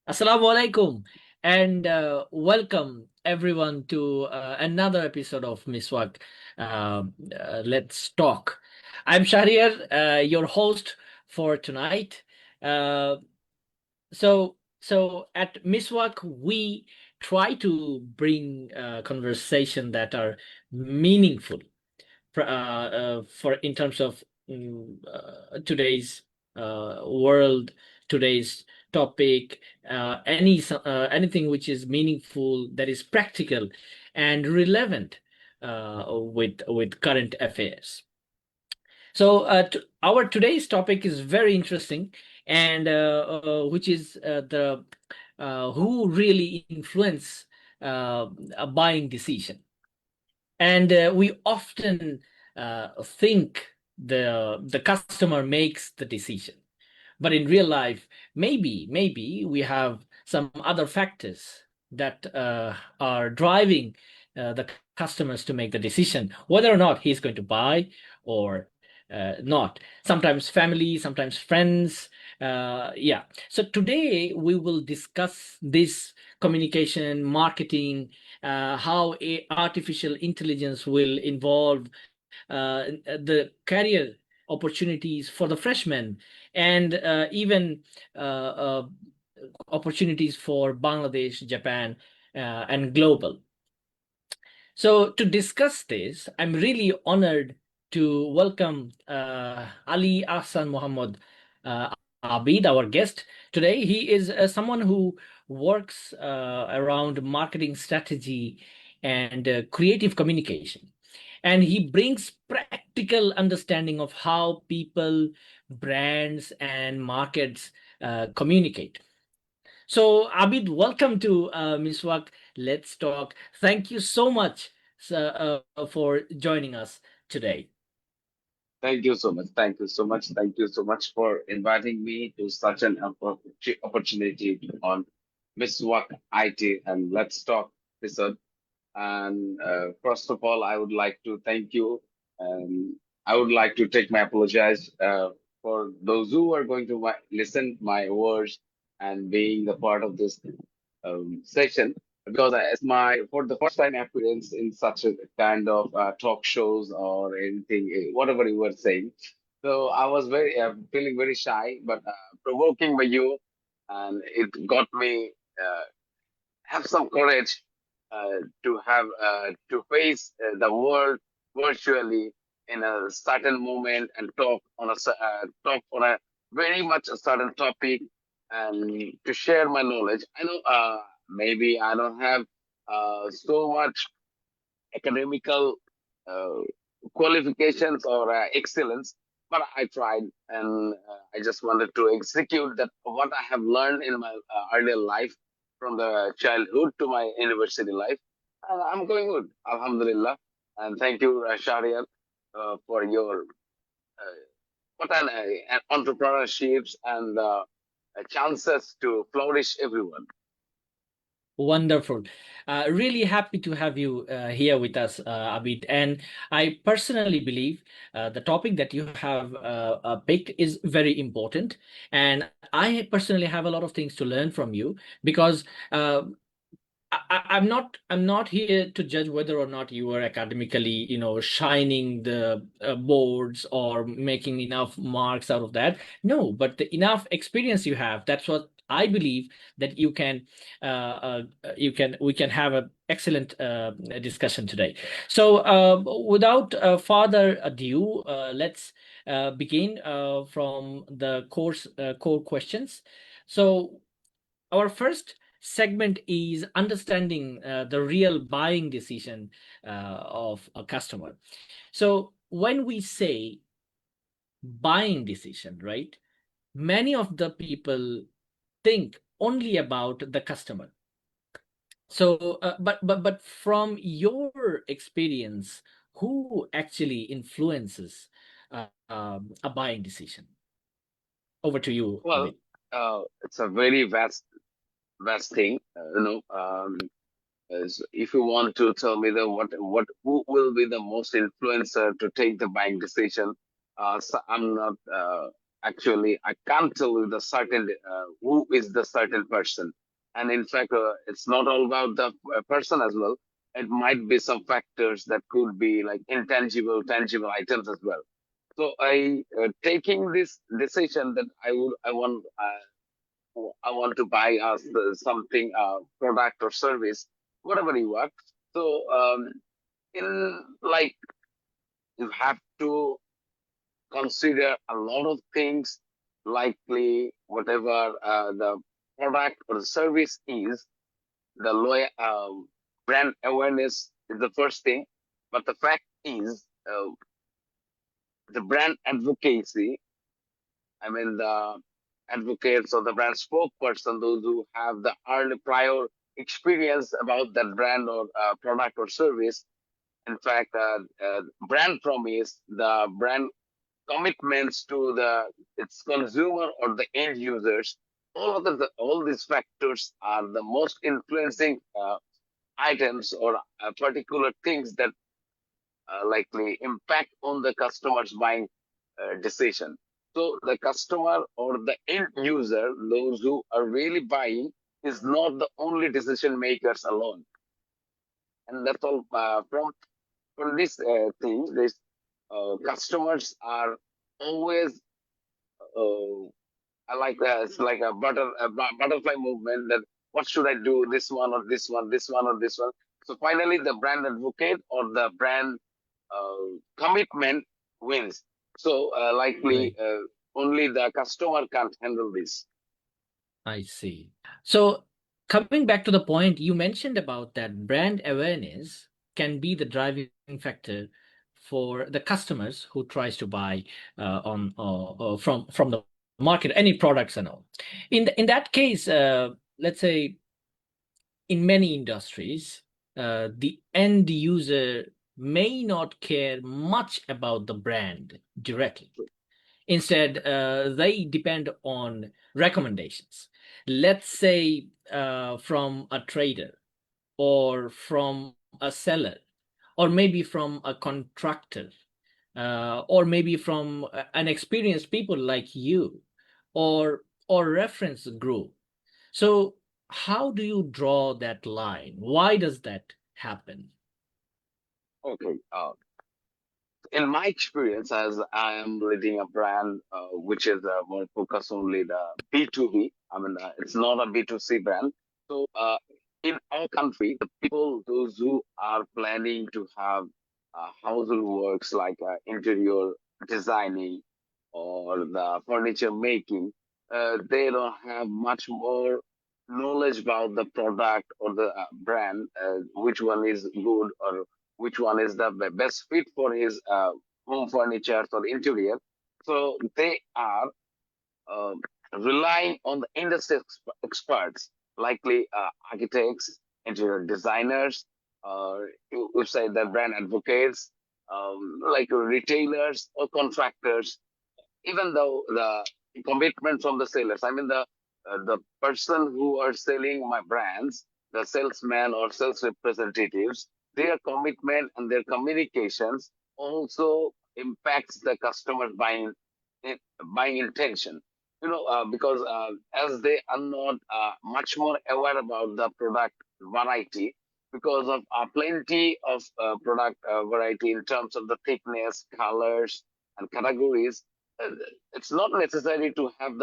Assalamu alaikum and welcome everyone to another episode of Miswaak. Let's talk. I'm Sahrear, your host for tonight. Uh, so at Miswaak, we try to bring conversation that are meaningful for in terms of today's world, today's topic, anything which is meaningful, that is practical and relevant with current affairs. So our today's topic is very interesting, and which is the who really influence a buying decision. And we often think the customer makes the decision, but in real life, maybe we have some other factors that are driving the customers to make the decision whether or not he's going to buy or not. Sometimes family, sometimes friends. Yeah. So today we will discuss this communication, marketing, how artificial intelligence will involve the career opportunities for the freshmen, and even opportunities for Bangladesh, Japan, and global. So to discuss this, I'm really honored to welcome Ali Ahsan Muhammad uh, Abeed, our guest today. He is someone who works around marketing strategy and creative communication. And he brings practical understanding of how people, brands, and markets communicate. So, Abid, welcome to Miswak. Let's talk. Thank you so much for joining us today. Thank you so much. Thank you so much. Thank you so much for inviting me to such an opportunity on Miswaak IT and Let's Talk episode. And first of all, I would like to thank you. And I would like to take my apologize for those who are going to listen my words and being the part of this session because it's my for the first time appearance in such a kind of talk shows or anything, whatever you were saying. So I was very feeling very shy, but provoking by you, and it got me have some courage to face the world virtually in a certain moment and talk on a very much a certain topic and to share my knowledge. I know maybe I don't have so much academical uh, qualifications or excellence, but I tried and I just wanted to execute that what I have learned in my earlier life from the childhood to my university life. And I'm going good, Alhamdulillah. And thank you, Shariat, for your what an entrepreneurships and chances to flourish everyone. Wonderful. Really happy to have you here with us, Abid. And I personally believe the topic that you have picked is very important. And I personally have a lot of things to learn from you because uh, I'm not here to judge whether or not you are academically, shining the boards or making enough marks out of that. No, but the enough experience you have, that's what I believe that we can have an excellent discussion today. So without further ado, let's begin from the core questions. So our first segment is understanding the real buying decision of a customer. So when we say buying decision, right, many of the people think only about the customer. So, but from your experience, who actually influences a buying decision? Over to you, Well, Abid. it's a very vast thing, if you want to tell me the what who will be the most influencer to take the buying decision, so I'm not. actually I can't tell you the certain who is the certain person. And in fact, it's not all about the person as well. It might be some factors that could be like intangible, tangible items as well. So I taking this decision that I want to buy us something product or service, whatever you are. So in like you have to consider a lot of things, likely whatever the product or the service is. The lawyer brand awareness is the first thing, but the fact is the brand advocacy. I mean the advocates or the brand spokesperson, those who have the early prior experience about that brand or product or service. In fact, brand promise, the brand commitments to the its consumer or the end users. All these factors are the most influencing items or particular things that likely impact on the customer's buying decision. So the customer or the end user, those who are really buying, is not the only decision makers alone. And that's all from this thing. This customers are always I like that. It's like a butterfly movement. That what should I do? This one or this one? This one or this one? So finally, the brand advocate or the brand commitment wins. So likely, Right. only the customer can't handle this. I see. So coming back to the point you mentioned about that brand awareness can be the driving factor for the customers who tries to buy on from the market any products and all. In that case, let's say in many industries, the end user may not care much about the brand directly. Instead, they depend on recommendations. Let's say from a trader or from a seller, or maybe from a contractor, or maybe from an experienced people like you, or reference group. So, how do you draw that line? Why does that happen? Okay. In my experience, as I am leading a brand which is more focused only the B2B. I mean, it's not a B2C brand. So in our country, the people, those who are planning to have household works like interior designing or the furniture making, they don't have much more knowledge about the product or the brand, which one is good or which one is the best fit for his home furniture or interior. So they are uh, relying on the industry experts, likely architects, interior designers, you say the brand advocates, like retailers or contractors. Even though the commitment from the sellers, I mean the person who are selling my brands, the salesman or sales representatives, their commitment and their communications also impacts the customer buying intention. Because as they are not much more aware about the product variety, because of plenty of product variety in terms of the thickness, colors, and categories, uh, it's not necessary to have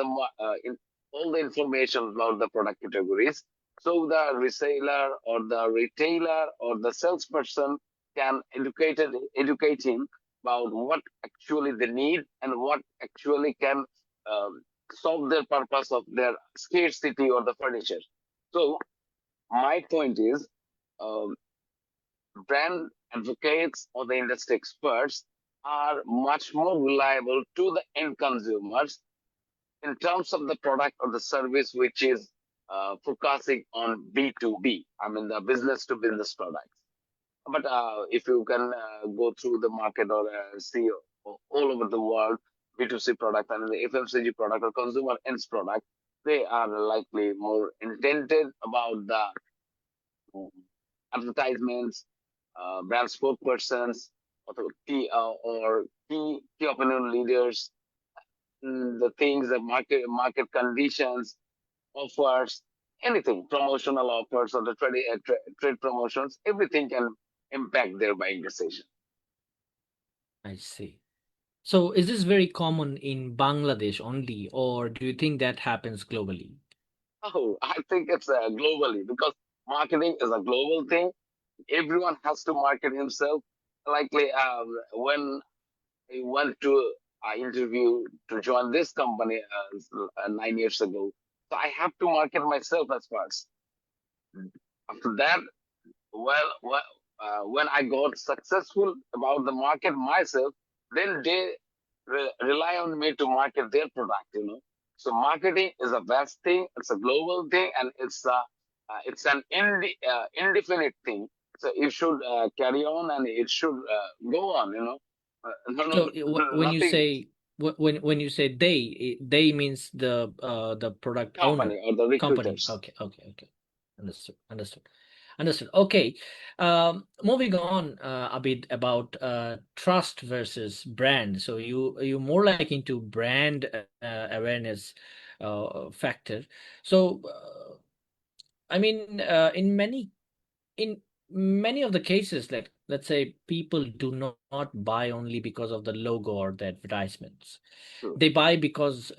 all the information about the product categories. So the reseller or the retailer or the salesperson can educate him about what actually they need and what actually can um, solve their purpose of their scarcity or the furniture. So my point is, um, brand advocates or the industry experts are much more reliable to the end consumers in terms of the product or the service which is focusing on B2B, I mean the business to business products. But if you can go through the market or see all over the world, B2C product and the FMCG product or consumer ends product, they are likely more intended about the um, advertisements, brand spokespersons, or key opinion leaders. the things, the market conditions, offers, anything, promotional offers or the trade promotions, everything can impact their buying decision. I see. So is this very common in Bangladesh only, or do you think that happens globally? Oh, I think it's globally, because marketing is a global thing. Everyone has to market himself. Likely, when I went to interview to join this company 9 years ago, so I have to market myself as first. After that, when I got successful about the market myself, then they rely on me to market their product. So marketing is a vast thing. It's a global thing, and it's an indefinite thing. So it should carry on, and it should go on. No, So no, when you nothing. say when you say they means the product owner Company or the company. recruiters. Okay, okay, okay. Understood, understood, understood. Okay. Moving on, a bit about trust versus brand. So you more like into brand awareness factor. So I mean, in many of the cases, like let's say people do not buy only because of the logo or the advertisements. True. They buy because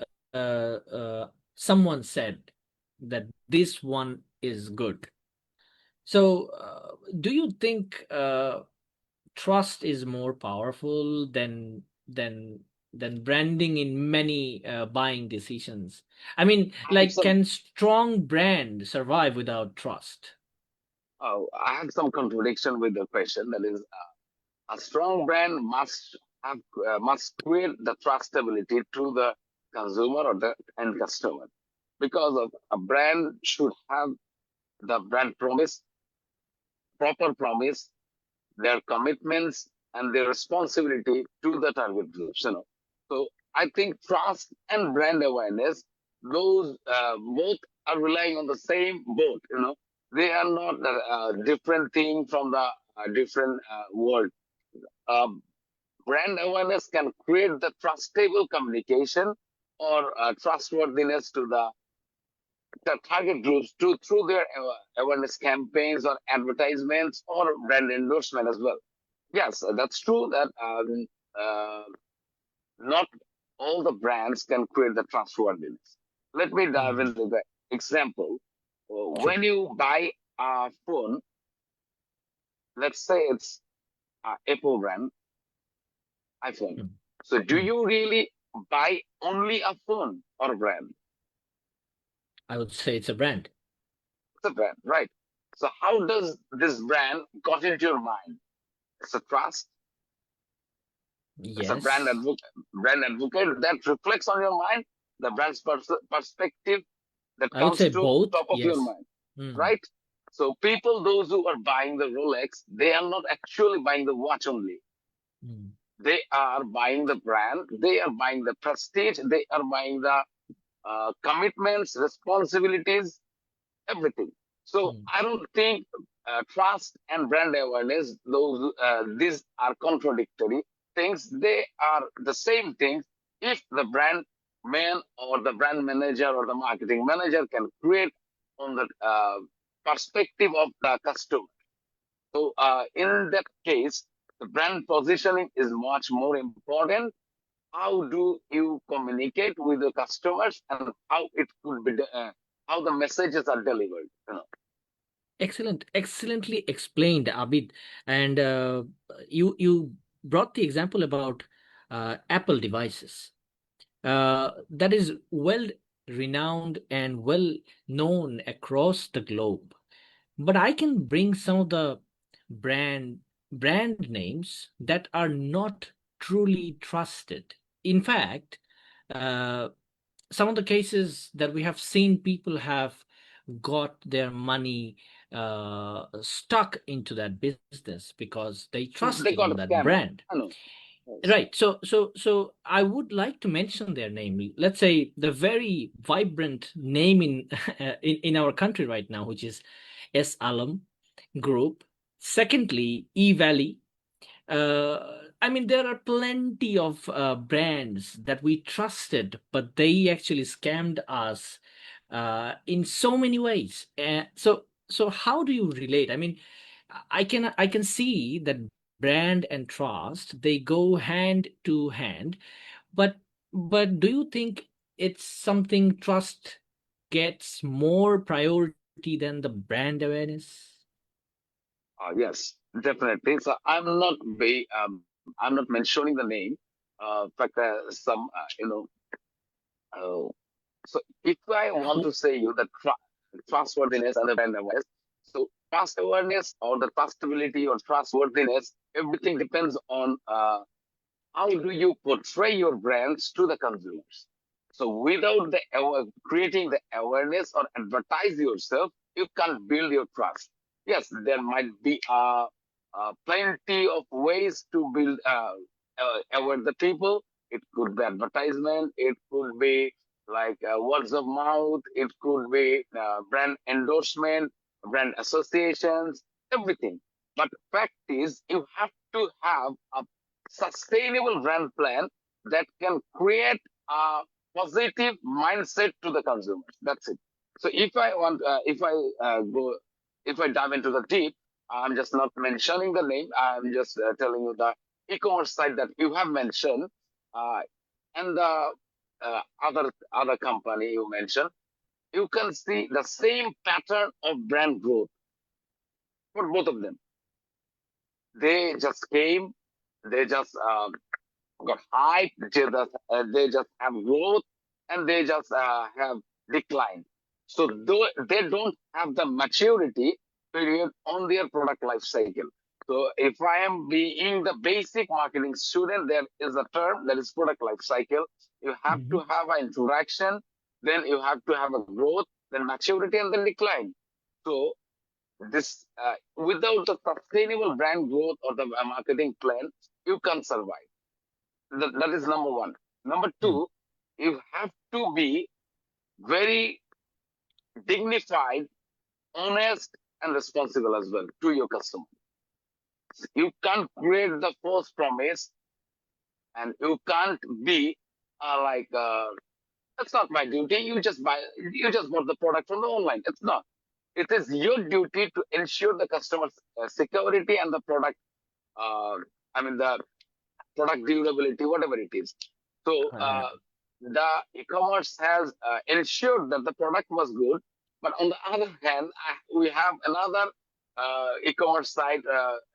someone said that this one is good. So do you think trust is more powerful than branding in many buying decisions? I mean, I have like, some. can strong brand survive without trust? I have some contradiction with the question. That is, a strong brand must create the trustability to the consumer or the end customer, because of a brand should have the brand promise, proper promise, their commitments, and their responsibility to the target groups. So I think trust and brand awareness, those both are relying on the same boat. They are not a different thing from the different world. Um, Brand awareness can create the trustable communication or trustworthiness to the target groups through their awareness campaigns or advertisements or brand endorsement as well. Yes, that's true that uh, not all the brands can create the trustworthiness. Let me dive Mm, into the example. sure. When you buy a phone, let's say it's Apple brand, iPhone. Mm, So do mm. you really buy only a phone or a brand? I would say it's a brand. It's a brand, right? So how does this brand got into your mind? It's a trust. It's a Yes. brand advocate that reflects on your mind, the brand's perspective that I would comes say to both. top of your Yes. mind, Mm, right? So people, those who are buying the Rolex, they are not actually buying the watch only. mm, They are buying the brand. They are buying the prestige. They are buying the commitments, responsibilities, everything. So mm, I don't think trust and brand awareness, these are contradictory things. They are the same things. If the brand man or the brand manager or the marketing manager can create on the perspective of the customer. So in that case, the brand positioning is much more important. How do you communicate with the customers, and how it could be how the messages are delivered. excellent, excellently explained, Abid. And you brought the example about Apple devices. That is well renowned and well known across the globe. But I can bring some of the brand brand names that are not truly trusted. In fact, uh, some of the cases that we have seen, people have got their money stuck into that business because they They trusted on got that scammed. brand. I know. Yes. Right. So I would like to mention their name. Let's say the very vibrant name in in our country right now, which is Alam Group. Secondly, Evaly. I mean, there are plenty of brands that we trusted, but they actually scammed us in so many ways. So how do you relate? I mean, I can see that brand and trust, they go hand to hand, but but do you think it's something trust gets more priority than the brand awareness? Yes, definitely. So I'm not mentioning the name. In fact, some uh, so if I want to say you that trustworthiness and the brand awareness, so trust awareness or the trustability or trustworthiness, everything depends on how do you portray your brands to the consumers. So without creating the awareness or advertise yourself, you can't build your trust. Yes, there might be plenty of ways to build aware the people. It could be advertisement. It could be like words of mouth. It could be brand endorsement, brand associations, everything. But fact is, you have to have a sustainable brand plan that can create a positive mindset to the consumers. That's it. So if I dive into the deep, I'm just not mentioning the name. I'm just telling you the e-commerce site that you have mentioned, uh, and the other company you mentioned. You can see the same pattern of brand growth for both of them. They just came, they just got hype, they just have growth, and they just have decline. So they don't have the maturity period on their product life cycle. So if I am being the basic marketing student, there is a term that is product life cycle. You have to Mhm. have an introduction, then you have to have a growth, then maturity, and then decline. So this without the sustainable brand growth or the marketing plan, you can't survive. That is number one. Number Mm. two, you have to be very dignified, honest, and responsible as well to your customer. You can't create the false promise, and you can't be like that's not my duty. You just bought the product from the online. It's not. It is your duty to ensure the customer's security and the product. Uh, I mean the product durability, whatever it is. So Correct. the e-commerce has ensured that the product was good, but on the other hand, we have another e-commerce site.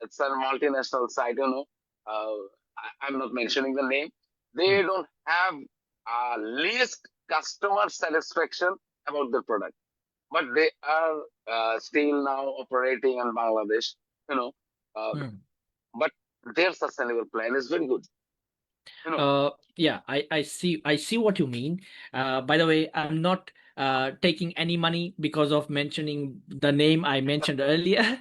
It's a multinational site. I'm not mentioning the name. They Mm. don't have least customer satisfaction about the product, but they are still now operating in Bangladesh. You know, uh, Mm. but their sustainable plan is very good. You know, Yeah, I see what you mean. By the way, I'm not taking any money because of mentioning the name I mentioned earlier.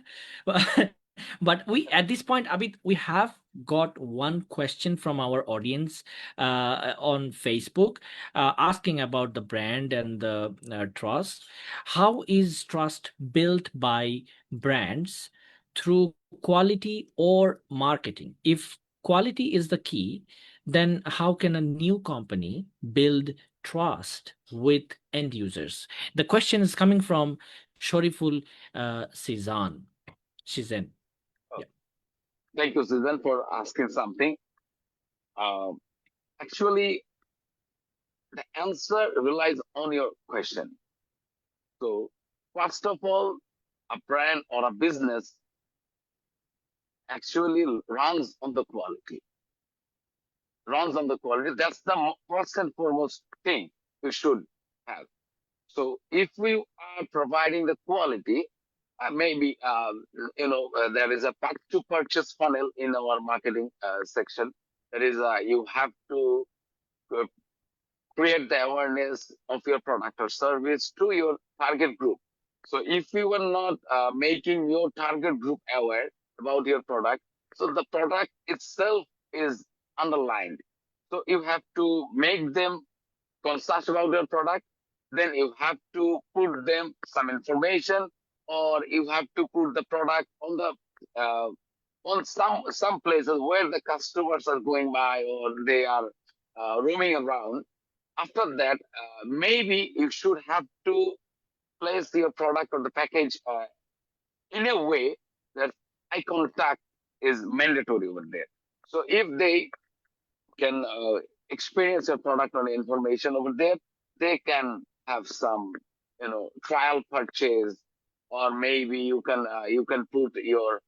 But we at this point, Abid, we have got one question from our audience on Facebook asking about the brand and the trust. How is trust built by brands through quality or marketing? If quality is the key, then how can a new company build trust with end users? The question is coming from Shoriful Cezanne. Shizen. uh, Yeah. thank you, Susan, for asking something. Uh, Actually, the answer relies on your question. So, first of all, a brand or a business actually runs on the quality. That's the first and foremost thing you should have. So, if we are providing the quality, maybe there is a path to purchase funnel in our marketing section. That is, you have to uh, create the awareness of your product or service to your target group. So if you are not making your target group aware about your product, so the product itself is underlined. So you have to make them conscious about your product. Then you have to put them some information, or you have to put the product on the on some places where the customers are going by or they are roaming around. After that, maybe you should have to place your product or the package in a way that eye contact is mandatory over there. So if they can experience your product or information over there, they can have some, trial purchase, or maybe you can put your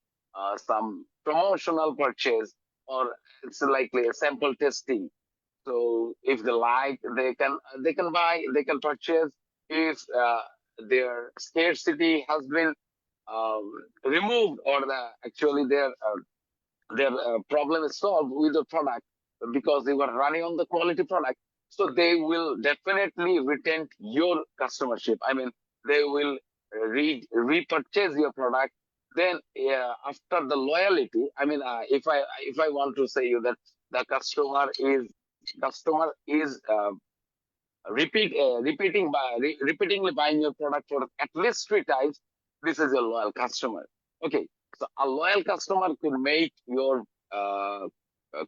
some promotional purchase, or it's likely a sample testing. So if they like, they can buy, they can purchase. If their scarcity has been um, removed, or actually their problem is solved with the product because they were running on the quality product. So they will definitely retain your customership. I mean, they will repurchase your product. Then after the loyalty, I mean, if I want to say you that the customer is repeatedly buying your product for at least 3 times, this is a loyal customer. Okay, so a loyal customer could make your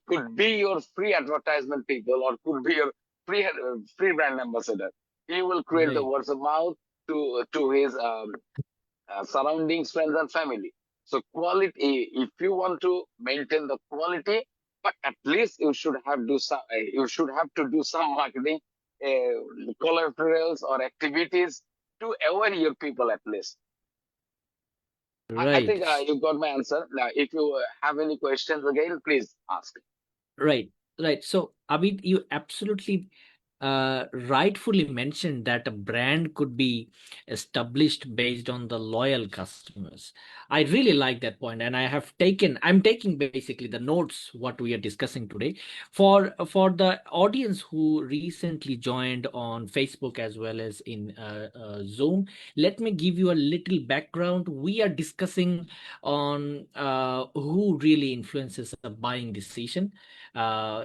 could be your free advertisement people, or could be your free brand ambassador. He will create the Right. words of mouth to his surroundings, friends, and family. So quality, if you want to maintain the quality, but at least you should have to do some marketing, collaterals or activities to aware your people at least. I Right. think you got my answer. Now, if you have any questions again, please ask. Right, right. So, Abid, you absolutely rightfully mentioned that a brand could be established based on the loyal customers. I really like that point, and I'm taking basically the notes what we are discussing today. For the audience who recently joined on Facebook as well as in Zoom, let me give you a little background. We are discussing on who really influences a buying decision.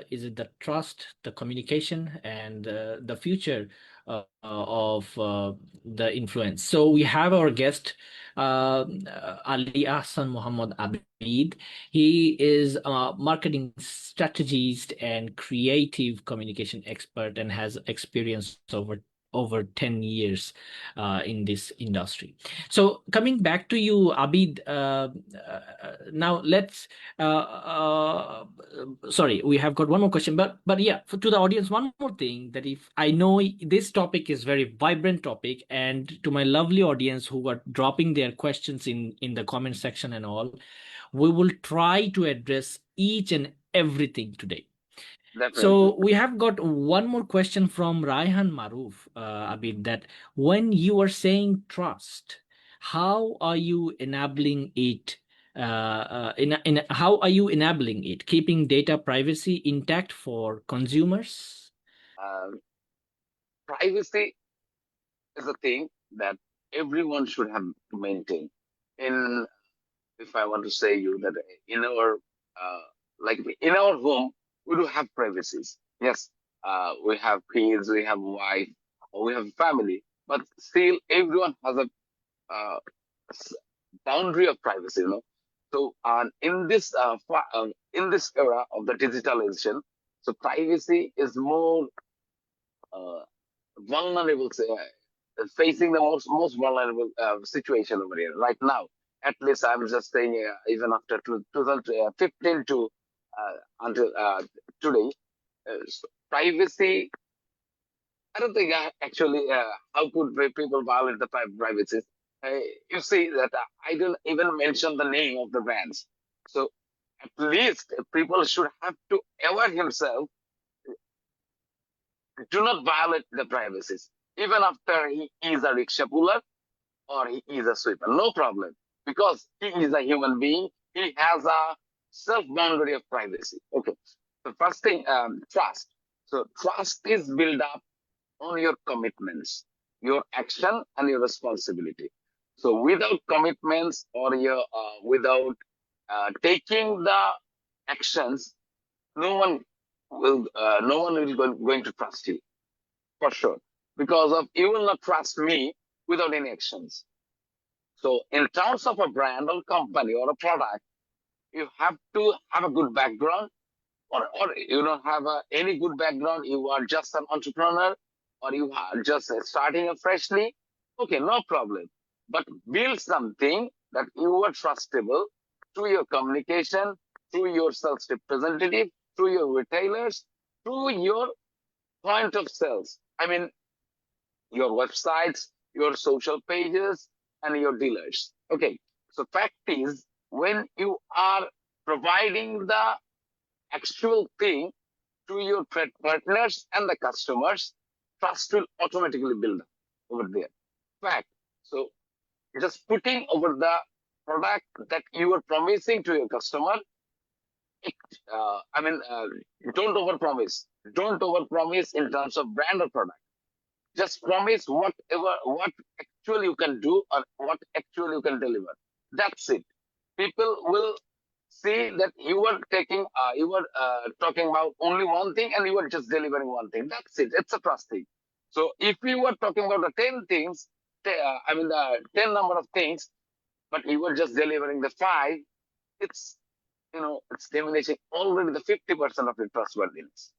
Is it the trust, the communication, and the future of the influence? So we have our guest, Ali Ahsan Muhammad Abeed. He is a marketing strategist and creative communication expert, and has experience over 10 years in this industry. So coming back to you, Abid, now let's sorry, we have got one more question, but yeah, to the audience, one more thing, that if I know this topic is very vibrant topic, and to my lovely audience who are dropping their questions in the comment section and all, we will try to address each and everything today. Definitely. So we have got one more question from Raihan Maruf, Abid, that when you are saying trust, how are you enabling it? How are you enabling it, keeping data privacy intact for consumers? Um, Privacy is a thing that everyone should have to maintain. In If I want to say you that in our in our home, we do have privacies. Yes, we have kids, we have wife, or we have family, but still everyone has a uh, boundary of privacy. So in this era of the digitalization, so privacy is more uh, vulnerable, facing the most vulnerable situation over here right now. At least I'm just saying, even after 2015 to until today, privacy. I don't think actually how could people violate the privacy. You see that I don't even mention the name of the brands. So at least people should have to aware himself, do not violate the privacies, even after he is a rickshaw puller or he is a sweeper. No problem. Because he is a human being, he has a self boundary of privacy. Okay. The first thing, trust. So, trust is built up on your commitments, your action, and your responsibility. So, without commitments, or without taking the actions, no one going to trust you, for sure, because of you will not trust me without any actions. So, in terms of a brand or company or a product, You have to have a good background, or you don't have any good background. You are just an entrepreneur, or you are just starting freshly. Okay, no problem. But build something that you are trustable through your communication, through your sales representative, through your retailers, through your point of sales. I mean, your websites, your social pages, and your dealers. Okay. So fact is, when you are providing the actual thing to your partners and the customers, trust will automatically build up over there. Fact. So just putting over the product that you are promising to your customer, it, don't overpromise. Don't overpromise in terms of brand or product. Just promise what actually you can do or what actually you can deliver. That's it. People will see that you were talking about only one thing and you were just delivering one thing. That's it. It's a trust thing. So if you were talking about the 10 things, the 10 number of things, but you were just delivering the five, it's, it's diminishing already the 50% of your trustworthiness.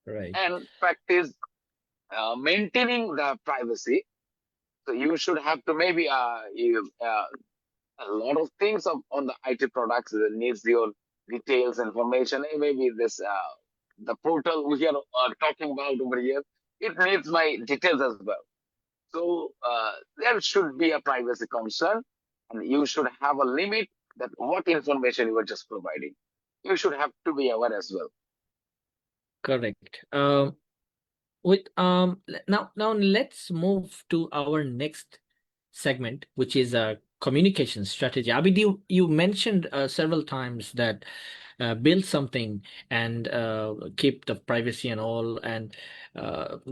Right. And fact is, maintaining the privacy. So you should have to maybe a lot of things on the IT products that needs your details, information. Maybe this the portal we are talking about over here, it needs my details as well. So there should be a privacy concern, and you should have a limit that what information you are just providing. You should have to be aware as well. Correct. Now let's move to our next segment, which is communication strategy. Abid, you mentioned several times that build something and keep the privacy and all, and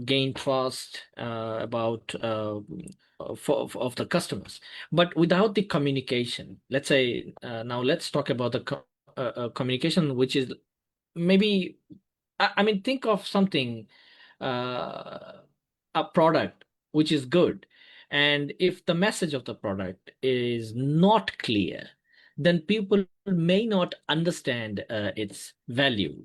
gain trust about of the customers. But without the communication, let's say now let's talk about the communication, which is maybe I mean, think of something, a product which is good, and if the message of the product is not clear, then people may not understand its value.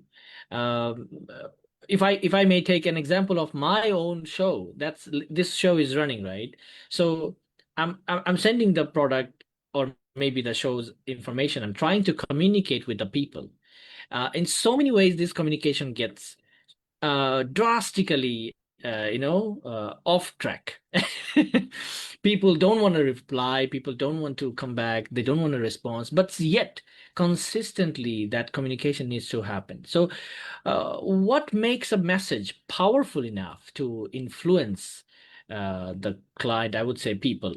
If I may take an example of my own show, this show is running, right? So I'm sending the product or maybe the show's information. I'm trying to communicate with the people. In so many ways, this communication gets drastically, off track. People don't want to reply. People don't want to come back. They don't want to respond. But yet, consistently, that communication needs to happen. So, what makes a message powerful enough to influence the client? I would say people.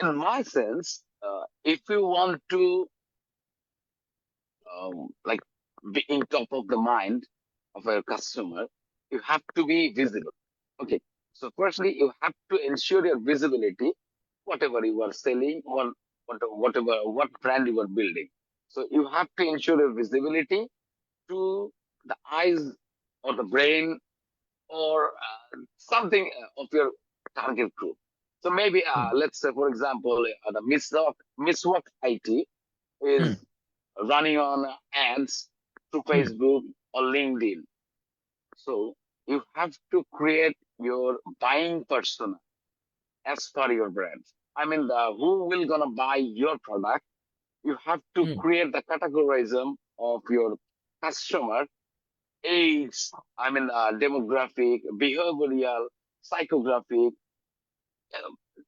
In my sense, if you want to like be in top of the mind of a customer, you have to be visible. Okay. So firstly, you have to ensure your visibility, whatever you are selling or what brand you are building. So you have to ensure your visibility to the eyes or the brain or something of your target group. So maybe Hmm. let's say, for example, the Miswaak IT Hmm. is running on ads through Hmm. Facebook or LinkedIn. So you have to create your buying persona as per your brand. I mean, who will gonna buy your product? You have to Hmm. create the categorism of your customer, age, demographic, behavioral, psychographic.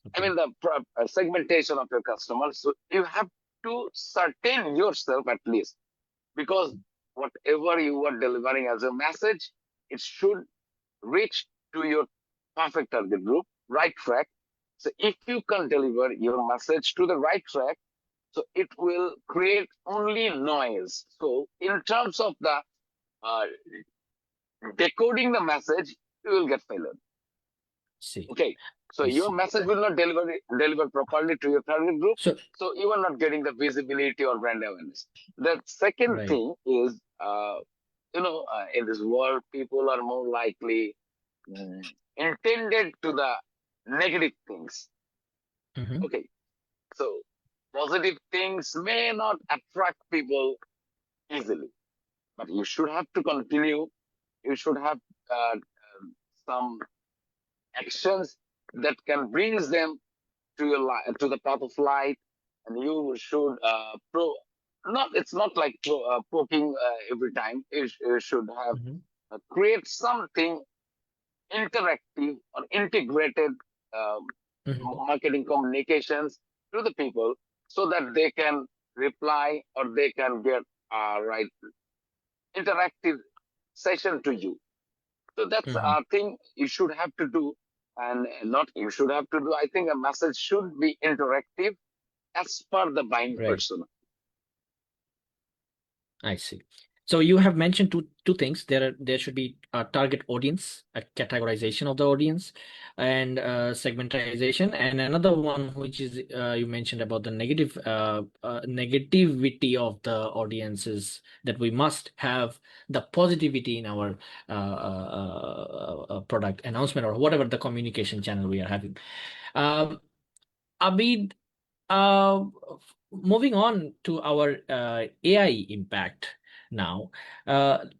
Okay. The segmentation of your customers. So you have to certain yourself at least, because whatever you are delivering as a message, it should reach to your perfect target group, right track. So if you can deliver your message to the right track, so it will create only noise. So in terms of the uh, decoding the message, you will get failure. See, Okay. So I your see. message will not deliver properly to your target group. So, So you are not getting the visibility or brand awareness. The second right. thing is, in this world, people are more likely intended to the negative things. Hmm. Okay. So positive things may not attract people easily, but you should have to continue. You should have some actions that can bring them to your to the path of light, and you should not. It's not like poking every time. You should have Mhm. create something interactive or integrated um, Mhm. marketing communications to the people so that they can reply or they can get right interactive session to you. So that's Mhm. a thing you should have to do, and not you should have to do. I think a message should be interactive as per the buying Right. persona. I see. So you have mentioned two things. There should be a target audience, a categorization of the audience, and segmentization. And another one, which is you mentioned about the negativity of the audiences, that we must have the positivity in our product announcement or whatever the communication channel we are having. Um, Abid, uh, moving on to our AI impact now.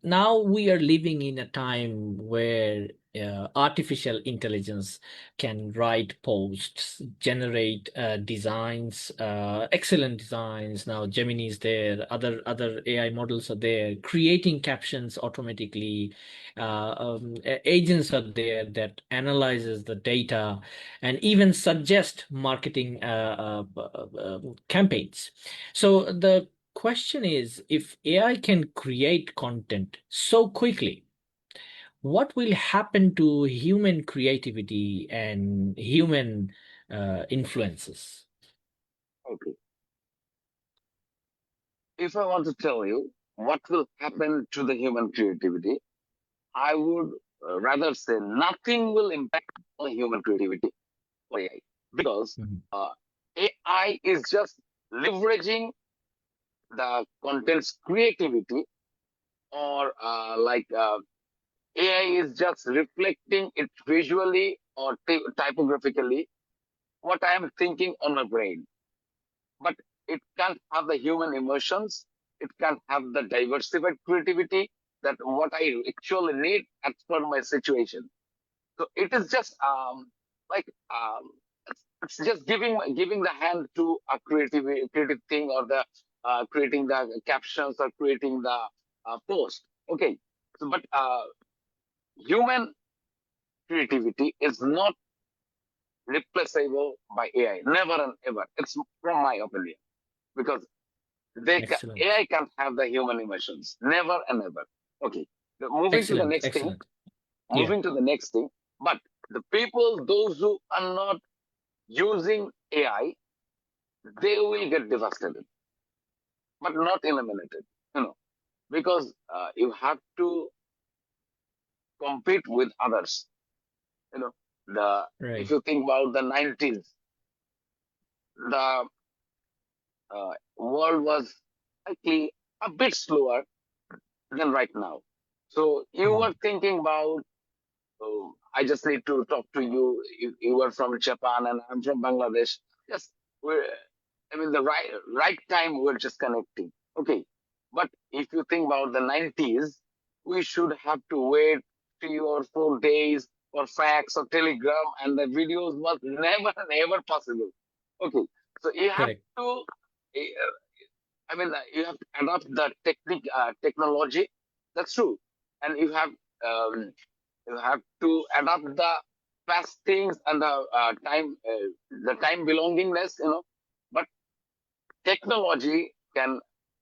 Now we are living in a time where artificial intelligence can write posts, generate designs, excellent designs. Now Gemini is there, other AI models are there, creating captions automatically. Agents are there that analyzes the data and even suggest marketing campaigns. So the question is, if AI can create content so quickly, what will happen to human creativity and human influences? Okay. If I want to tell you what will happen to the human creativity, I would rather say nothing will impact on human creativity or AI, because Mhm. uh, AI is just leveraging the content's creativity, or AI is just reflecting it visually or typographically what I am thinking on my brain. But it can't have the human emotions. It can't have the diversified creativity that what I actually need as per my situation. So it is just like it's just giving the hand to a creative thing, or the creating the captions or creating the post. Okay, so but human creativity is not replaceable by AI. Never and ever. It's from my opinion, because Excellent. AI can't have the human emotions. Never and ever. Okay. Now, moving to the Excellent. next thing. Excellent. Yeah. Moving to the next thing. But the people, those who are not using AI, they will get devastated, but not eliminated. You know, because you have to compete with others. You know, the if Right. you think about the 90s, the world was actually a bit slower than right now. So you Mhm. were thinking about, oh, I just need to talk to you. You are from Japan and I'm from Bangladesh. Just we're, I mean, the right time we're just connecting. Okay, but if you think about the 90s, we should have to wait 3 or 4 days for fax or telegram, and the videos was never never possible. Okay, so you have Correct. to. You have to adopt the technology. That's true, and um, you have to adapt the fast things and the time belongingness. But technology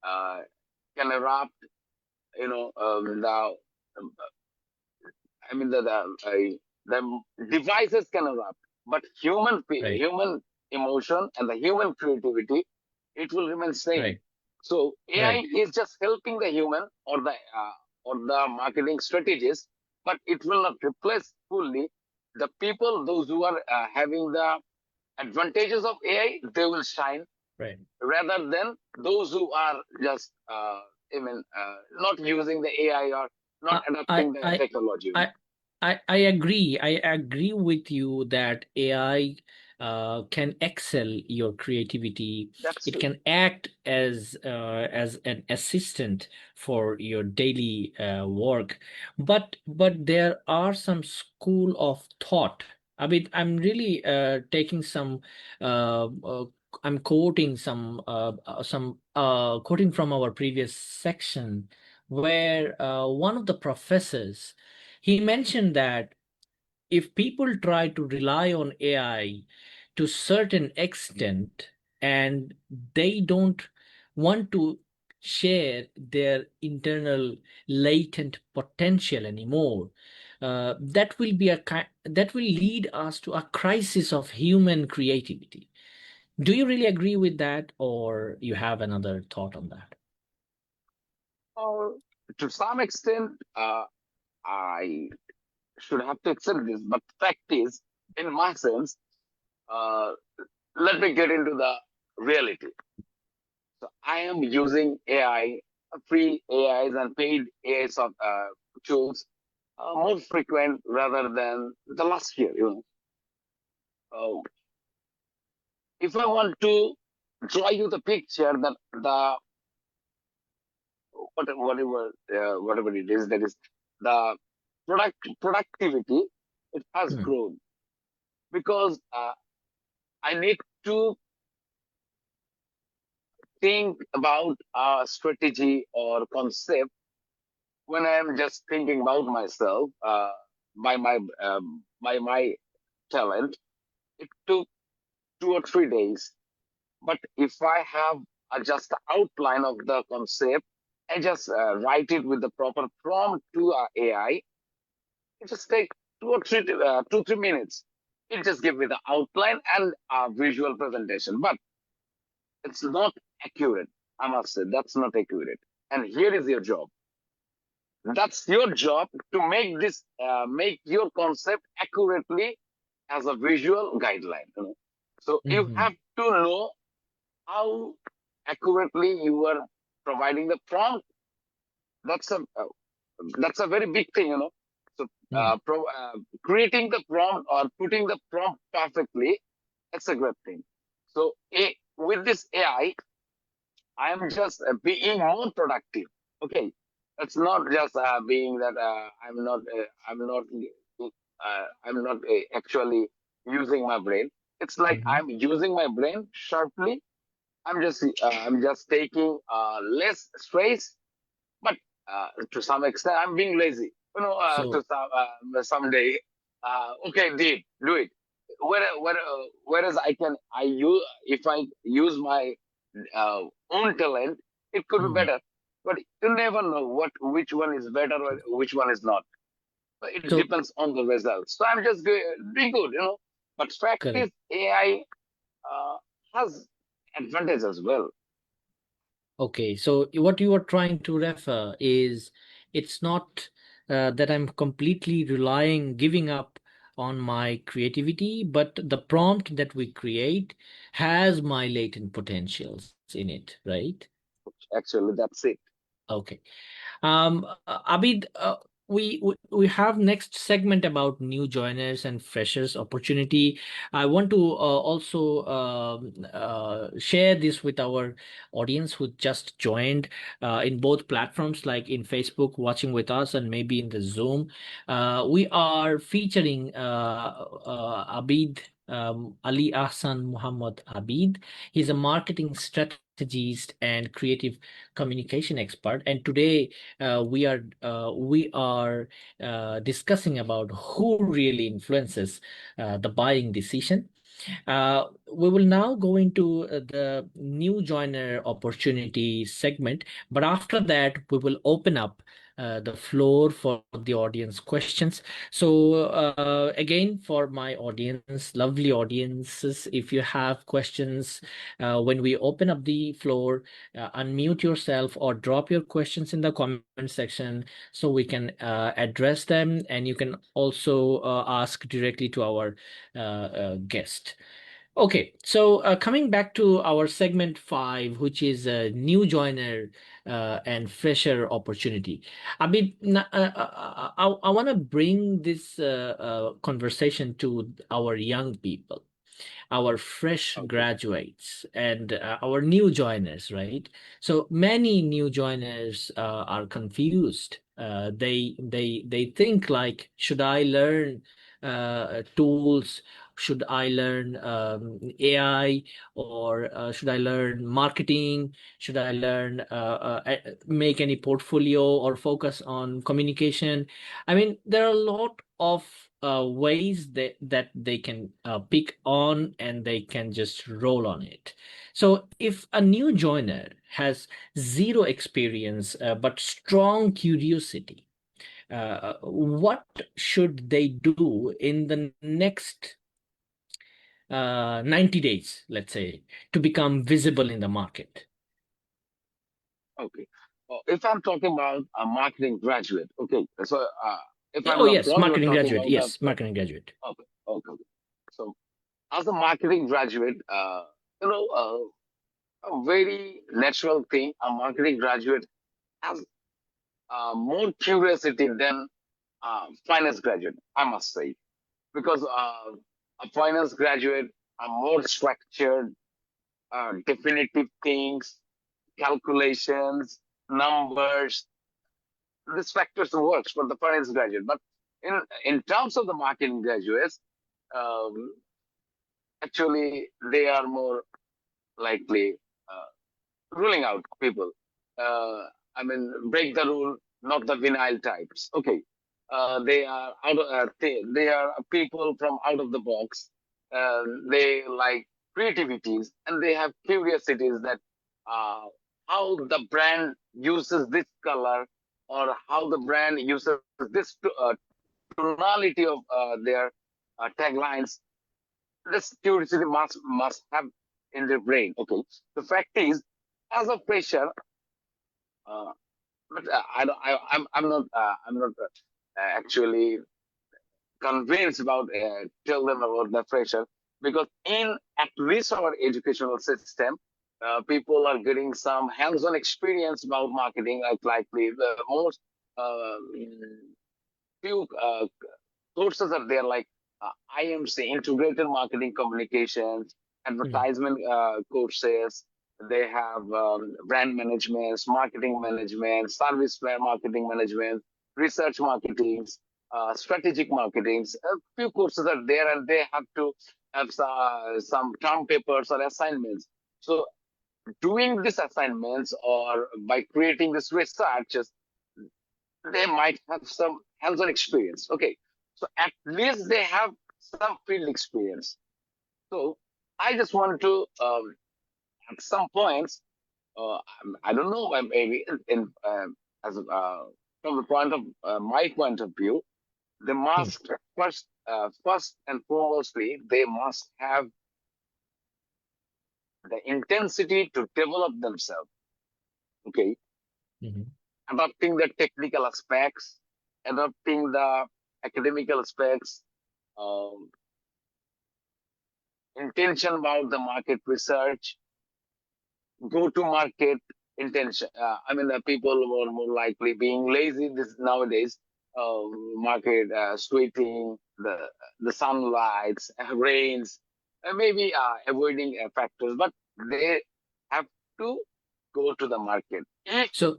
uh, can erupt. The I mean the devices can erupt, but Right. human emotion and the human creativity, it will remain same. Right. So AI Right. is just helping the human or the marketing strategies, but it will not replace fully the people. Those who are having the advantages of AI, they will shine Right. rather than those who are just not using the AI or not Uh, I adapting the I technology. I I agree. I agree with you that AI. can excel your creativity. That's It true. can act as an assistant for your daily work. But there are some school of thought. I mean, I'm really taking some I'm quoting some quoting from our previous section where one of the professors, he mentioned that if people try to rely on AI to certain extent and they don't want to share their internal latent potential anymore, that will lead us to a crisis of human creativity. Do you really agree with that, or you have another thought on that? Uh, to some extent, I should have to accept this, but fact is, in my sense, uh, let me get into the reality. So I am using AI, free AIs and paid AI tools more frequent rather than the last year. If I want to draw you the picture that the whatever it is, that is the productivity, it has Hmm. grown because I need to think about a strategy or concept when I'm just thinking about myself by my talent. It took 2 or 3 days. But if I have just the outline of the concept, I just write it with the proper prompt to AI. It just take 2 or 3 minutes. It just give me the outline and a visual presentation. But it's not accurate. I must say that's not accurate. And here is your job. That's your job to make your concept accurately as a visual guideline. So you Hmm. have to know how accurately you are providing the prompt. That's a uh, that's a very big thing. So Hmm. creating the prompt or putting the prompt perfectly, that's a great thing. So with this AI, I am just being more productive. Okay, it's not just being that I'm not actually using my brain. It's like Hmm. I'm using my brain sharply. I'm just taking less stress, but to some extent I'm being lazy. To So someday, okay, do it. Whereas I use if I use my uh, own talent, it could be hmm. better. But you never know which one is better or which one is not. It So depends on the results. So I'm just doing good. But fact is, correct. AI has advantage as well. Okay, so what you are trying to refer is it's not that I'm completely giving up on my creativity, but the prompt that we create has my latent potentials in it, right? Actually, that's it. Okay. Abid, we have next segment about new joiners and freshers opportunity. I want to also share this with our audience who just joined in both platforms, like in Facebook, watching with us, and maybe in the Zoom. We are featuring Abid. Ali Ahsan Muhammad Abeed. He's a marketing strategist and creative communication expert, and today we are discussing about who really influences the buying decision. We will now go into the new joiner opportunity segment, but after that, we will open up the floor for the audience questions. So, again, for my audience, lovely audiences, if you have questions, when we open up the floor, unmute yourself or drop your questions in the comment section so we can address them, and you can also ask directly to our guest. Okay, so coming back to our segment five, which is a new joiner and fresher opportunity. I mean, I want to bring this conversation to our young people. our fresh Okay. graduates and our new joiners, right? So many new joiners are confused. They think like, should I learn tools? Should I learn AI, or should I learn marketing? Should I learn make any portfolio or focus on communication? I mean, there are a lot of ways that they can pick on, and they can just roll on it. So if a new joiner has zero experience but strong curiosity, what should they do in the next 90 days, let's say, to become visible in the market? Okay. If I'm talking about a marketing graduate, okay. So if I'm Oh, not yes, wrong, you're marketing talking graduate. about that. Yes, marketing graduate. Okay. Okay. Okay. So as a marketing graduate, you know, a very natural thing. A marketing graduate has more curiosity than finance graduate, I must say, because a finance graduate are more structured, definitive things, calculations, numbers. This factors works for the finance graduate, but in terms of the marketing graduates, um, actually they are more likely ruling out people. I mean, break the rule, not the vinyl types. Okay, they are they are people from out of the box. They like creativities, and they have curiosities that uh, how the brand uses this color, or how the brand uses this tonality of their taglines. This curiosity must have in their brain. Okay, the fact is, as a fresher, uh, but I don't, I'm not actually convinced about tell them about the fresher, because in at least our educational system, people are getting some hands-on experience about marketing. Like likely the most uh, few courses are there, like IMC, integrated marketing communications, Mhm. advertisement courses. They have brand management, marketing management, service fair marketing management, research marketing, strategic marketing. A few courses are there, and they have to have some term papers or assignments. So doing these assignments, or by creating this research, they might have some hands-on experience. Okay, so at least they have some field experience. So I just want to, at some points, I don't know, maybe as from the point of my point of view, they Mhm. must first and foremostly, they must have the intensity to develop themselves. Okay, Mhm. adopting the technical aspects, adopting the academical aspects, um, intention about the market research, go to market intention. I mean, the people were more likely being lazy this nowadays. Market sweating, the sunlights, rains, maybe avoiding factors, but they have to go to the market So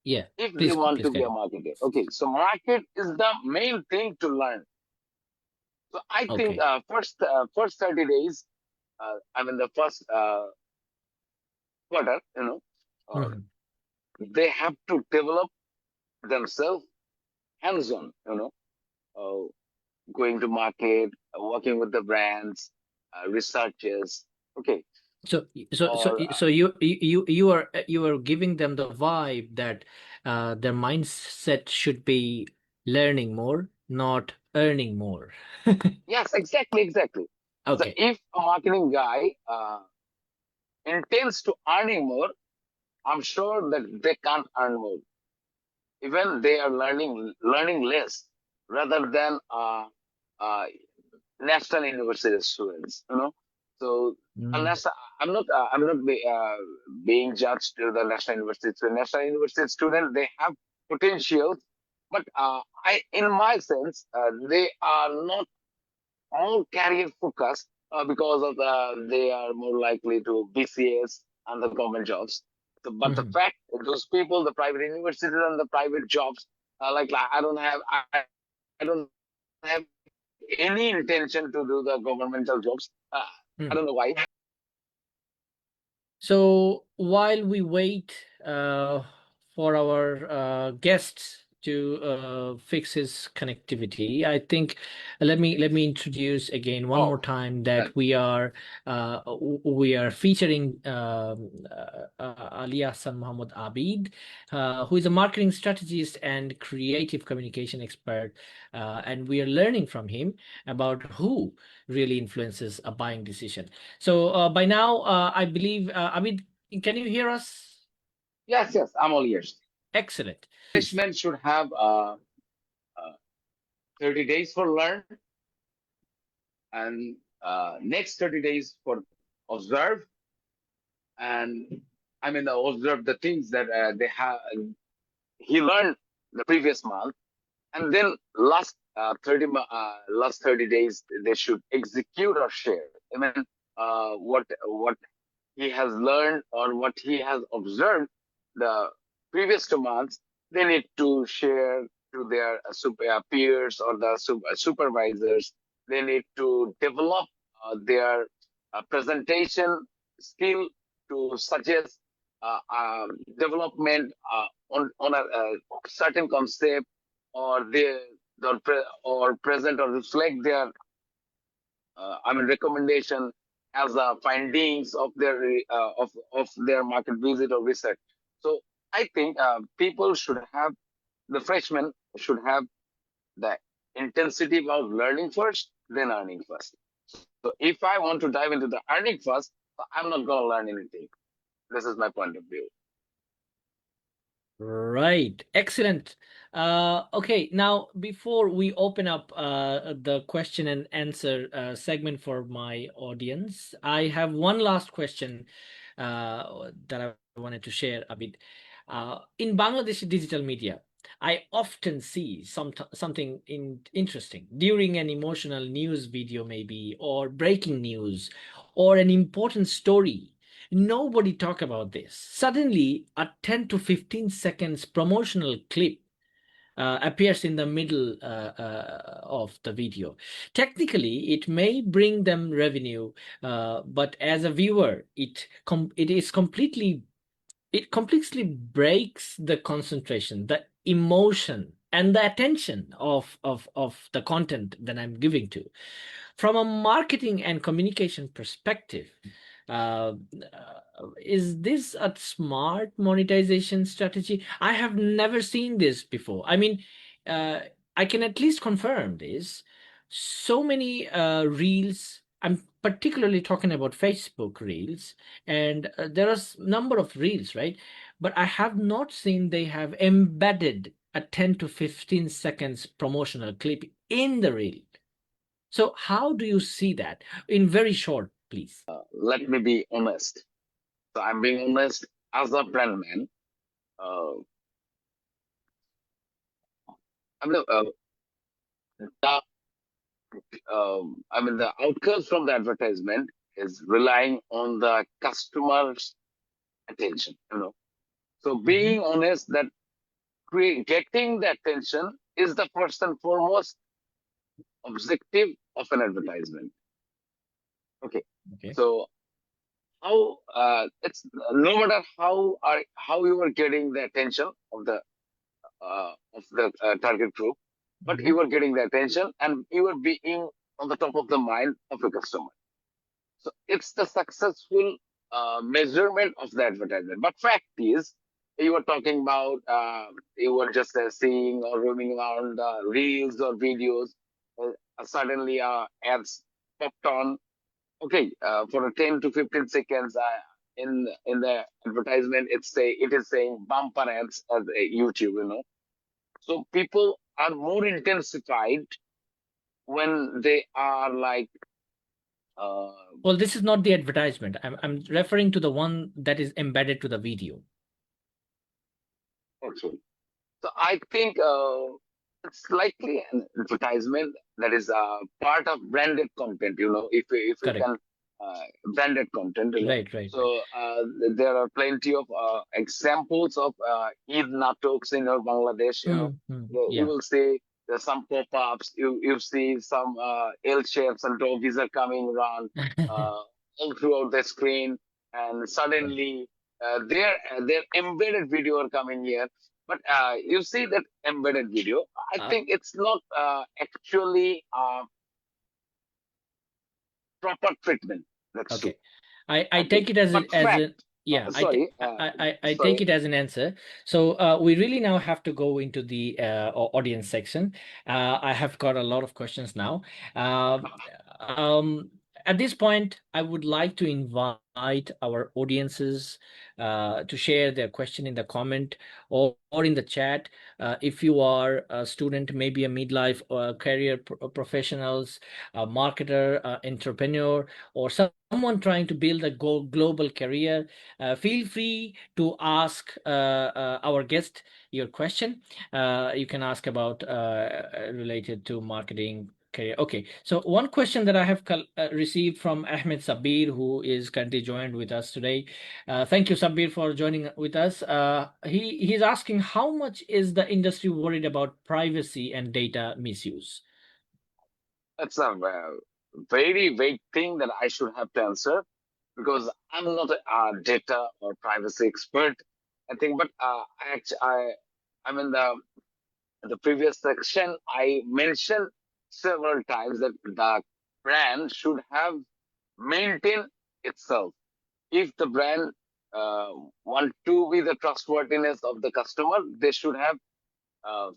yeah, if they please want please to be a carry on. marketer. Okay, so market is the main thing to learn. So I think Okay. first 30 days, I mean the first quarter, uh, Mhm. they have to develop themselves hands-on, going to market, working with the brands, researches. Okay, or So you are giving them the vibe that their mindset should be learning more, not earning more. yes, exactly, exactly. So Okay. if a marketing guy intends to earning more, I'm sure that they can't earn more. Even they are learning less rather than uh, national university students. So Mm. unless I'm not being judged to the national university. So national university student, they have potential, but in my sense, they are not all career focused. because of they are more likely to BCS and the government jobs. So, but the Mhm. fact those people, the private universities and the private jobs, like I don't have any intention to do the governmental jobs. I Mm. don't know why. So while we wait for our guests to fix his connectivity, I think let me introduce again one more Oh, time that, that we are featuring Ali Ahsan Muhammad Abeed, who is a marketing strategist and creative communication expert, and we are learning from him about who really influences a buying decision. So by now, I believe, Abid, can you hear us? yes, yes, I'm all ears. Excellent. Please. Freshmen should have uh, 30 days for learn and next 30 days for observe and observe the things that they have he learned the previous month, and then last 30 days they should execute or share. I mean, what he has learned or what he has observed the previous 2 months, they need to share to their peers or the supervisors. They need to develop their presentation skill to suggest development on a certain concept, or or present or reflect their recommendation as findings of their market visit or research. So I think people should have the freshmen should have the intensity of learning first, then earning first. So if I want to dive into the earning first, I'm not going to learn anything. This is my point of view. Right. Excellent. Okay, now before we open up the question and answer segment for my audience, I have one last question that I wanted to share a bit. In Bangladeshi digital media, I often see something interesting during an emotional news video, maybe, or breaking news, or an important story. Nobody talk about this. Suddenly, a 10 to 15 seconds promotional clip appears in the middle of the video. Technically, it may bring them revenue, but as a viewer, it completely breaks the concentration, the emotion, and the attention of the content that I'm giving to. From a marketing and communication perspective, uh, is this a smart monetization strategy? I have never seen this before. I mean, uh, I can at least confirm this. So many reels, I'm particularly talking about Facebook reels, and there are number of reels, right? But I have not seen they have embedded a 10 to 15 seconds promotional clip in the reel. So how do you see that in very short, please? Let me be honest. So I'm being honest as a brand man. Uh, the the outcomes from the advertisement is relying on the customer's attention. So Mhm. being honest that getting the attention is the first and foremost objective of an advertisement. Okay, Okay. so how it's no matter how you are getting the attention of the target group, but Mhm. you are getting the attention and you are being on the top of the mind of your customer. So it's the successful measurement of the advertisement. But fact is, you were talking about you were just seeing or roaming around reels or videos. Suddenly, ads popped on. Okay, for a 10 to 15 seconds, in the advertisement, it is saying bumper ads as a YouTube. So people are more intensified when they are like. Uh, Well, this is not the advertisement. I'm referring to the one that is embedded to the video. okay. So I think it's likely an advertisement that is part of branded content. If we Correct. can branded content. Right, right, right. So there are plenty of examples of Eid nattoks in Bangladesh. You Yeah. will see there's some pop-ups. You see some L shapes and doggies are coming around all throughout the screen, and Right. suddenly their embedded video are coming here. But you see that embedded video, I Uh, think it's not actually proper treatment. That's true. okay. I I think, take it as but as fact. a yeah. Sorry, I take sorry. it as an answer. So we really now have to go into the audience section. I have got a lot of questions now. Uh, um, at this point, I would like to invite our audiences to share their question in the comment or in the chat. If you are a student, maybe a midlife or career professionals, a marketer, entrepreneur, or someone trying to build a global career, feel free to ask our guest your question. You can ask about related to marketing career. Okay, so one question that I have received from Ahmed Sabir, who is currently joined with us today. Thank you, Sabir, for joining with us. He's asking how much is the industry worried about privacy and data misuse? That's a very vague thing that I should have to answer because I'm not a data or privacy expert. I think, but I'm in the previous section. I mentioned several times that the brand should have maintained itself. If the brand uh, want to be the trustworthiness of the customer, they should have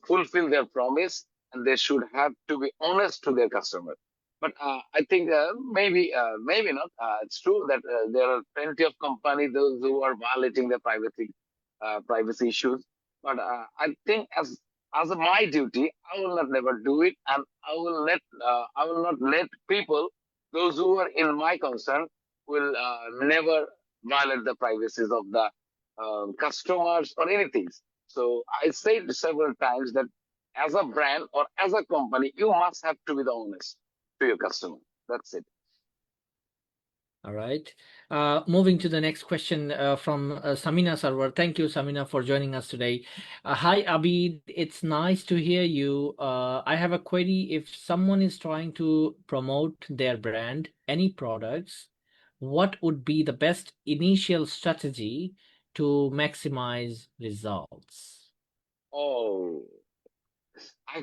fulfill their promise and they should have to be honest to their customer. But I think maybe not. It's true that there are plenty of companies those who are violating their privacy issues. But I think as my duty, I will not never do it, and I will not let people those who are in my concern will never violate the privacies of the customers or anything. So I said several times that as a brand or as a company, you must have to be the honest to your customer. That's it. All right. Moving to the next question from Samina Sarwar. Thank you, Samina, for joining us today. Hi, Abid. It's nice to hear you. I have a query. If someone is trying to promote their brand, any products, what would be the best initial strategy to maximize results? Oh, I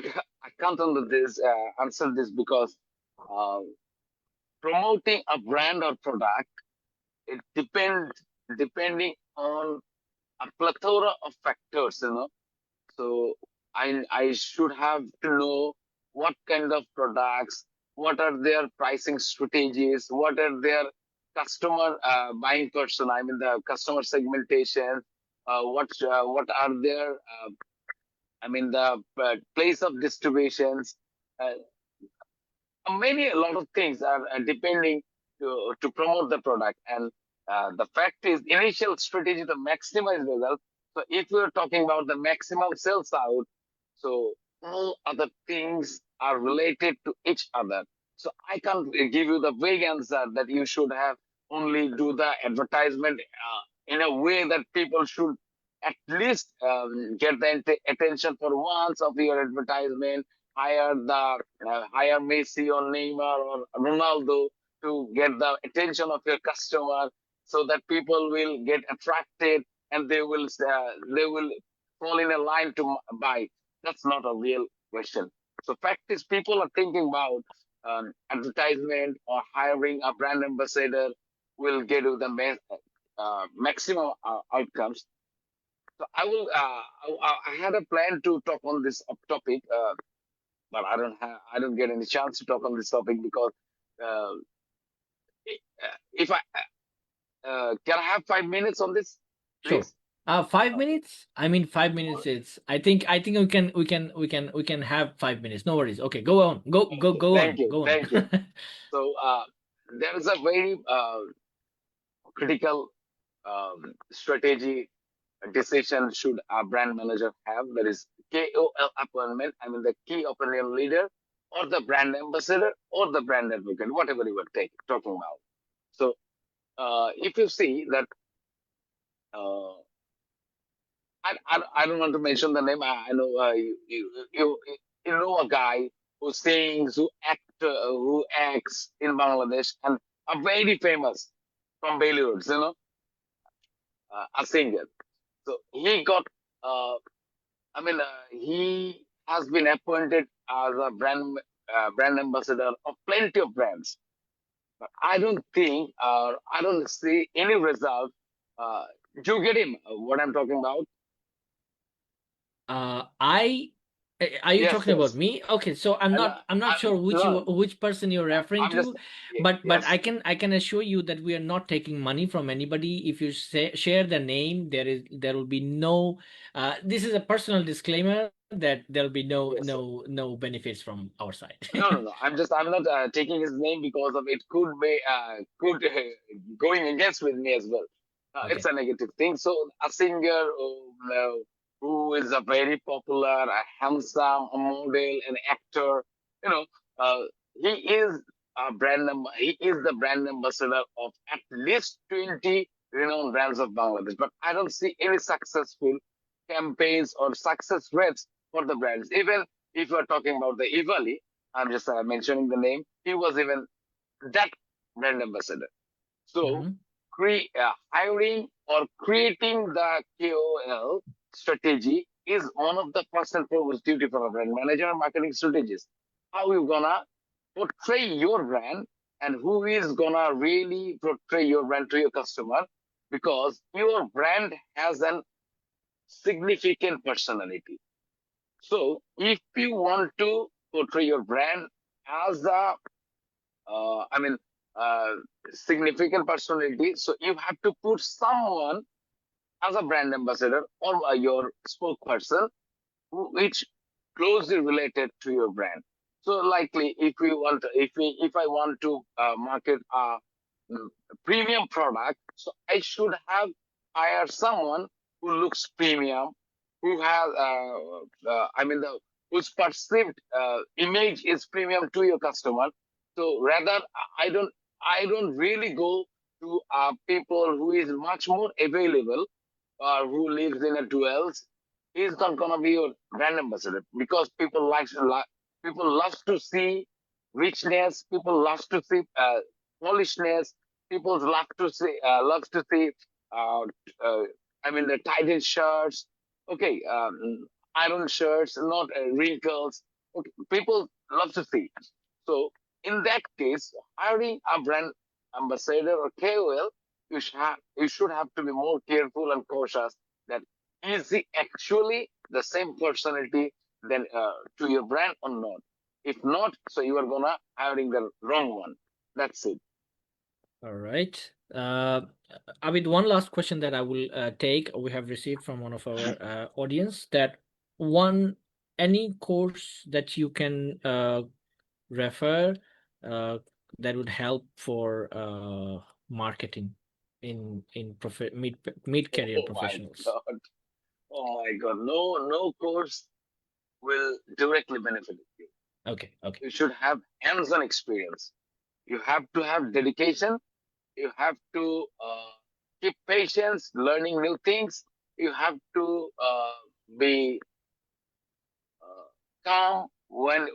can't answer this because uh, promoting a brand or product it depending on a plethora of factors. So I should have to know what kind of products, what are their pricing strategies, what are their customer buying person. I mean the customer segmentation. What are their I mean the place of distributions. Uh, Many a lot of things are depending to promote the product, and the fact is initial strategy to maximize results. So if we're talking about the maximum sales out, so all other things are related to each other. So I can't give you the vague answer that you should have only do the advertisement in a way that people should at least get the attention for once of your advertisement, hire Messi or Neymar or Ronaldo to get the attention of your customer, so that people will get attracted and they will fall in a line to buy. That's not a real question. So fact is, people are thinking about advertisement or hiring a brand ambassador will get you the maximum outcomes. So I had a plan to talk on this topic, but I don't get any chance to talk on this topic because uh, if I can I have 5 minutes on this, Sure. please? 5 minutes? I mean, 5 minutes. It's. I think we can have 5 minutes. No worries. Okay, go on. Okay, Go thank on. you, Go on. thank you. So there is a very critical strategy decision should a brand manager have, that is KOL appointment, I mean the key opinion leader, or the brand ambassador, or the brand advocate, whatever you were talking about. So if you see that, uh, I don't want to mention the name. I know you know a guy who sings, who acts in Bangladesh, and are very famous from Bollywood, a singer. So he got, he has been appointed as a brand ambassador of plenty of brands. But I don't see any result. Uh, do you get him? What I'm talking about? I are you Yes, talking about yes. me? Okay, so I'm And not I'm not sure no, which person you're referring I'm just to, but yes. I can assure you that we are not taking money from anybody. If you share the name, there will be no this is a personal disclaimer that there'll be Yes. no benefits from our side. No. I'm not taking his name because of it could be could going against with me as well. It's Okay. a negative thing. So a singer who is a very popular, a handsome, a model, an actor, you know, uh, he is he is the brand ambassador of at least 20 renowned brands of Bangladesh. But I don't see any successful campaigns or success rates for the brands. Even if you're talking about the Evaly, I'm just mentioning the name. He was even that brand ambassador. So, Hmm. hiring or creating the KOL strategy is one of the first and foremost duty for a brand manager and marketing strategist. How you gonna portray your brand and who is gonna really portray your brand to your customer, because your brand has an significant personality. So, if you want to portray your brand as a, I mean, uh, significant personality, so you have to put someone as a brand ambassador or your spokesperson, which closely related to your brand. So, likely, if I want to market a mm, premium product, so I should have hired someone who looks premium, who has, the whose perceived image is premium to your customer. So rather, I don't really go to people who is much more available or who lives in a dwells. He's not gonna be your brand ambassador because people love to see richness. People love to see polishness. People love to see uh, uh, the tightened shirts. Okay, iron shirts, not wrinkles. Okay, people love to see. So in that case, hiring a brand ambassador or KOL, you should have to be more careful and cautious that is he actually the same personality then to your brand or not. If not, so you are gonna hiring the wrong one. That's it. All right. Abid, one last question that I will take. We have received from one of our audience that one any course that you can refer uh, that would help for marketing in mid career Oh my professionals. god. Oh my god. No course will directly benefit you. Okay, okay, You should have hands-on experience. You have to have dedication. You have to keep patience, learning new things. You have to be calm while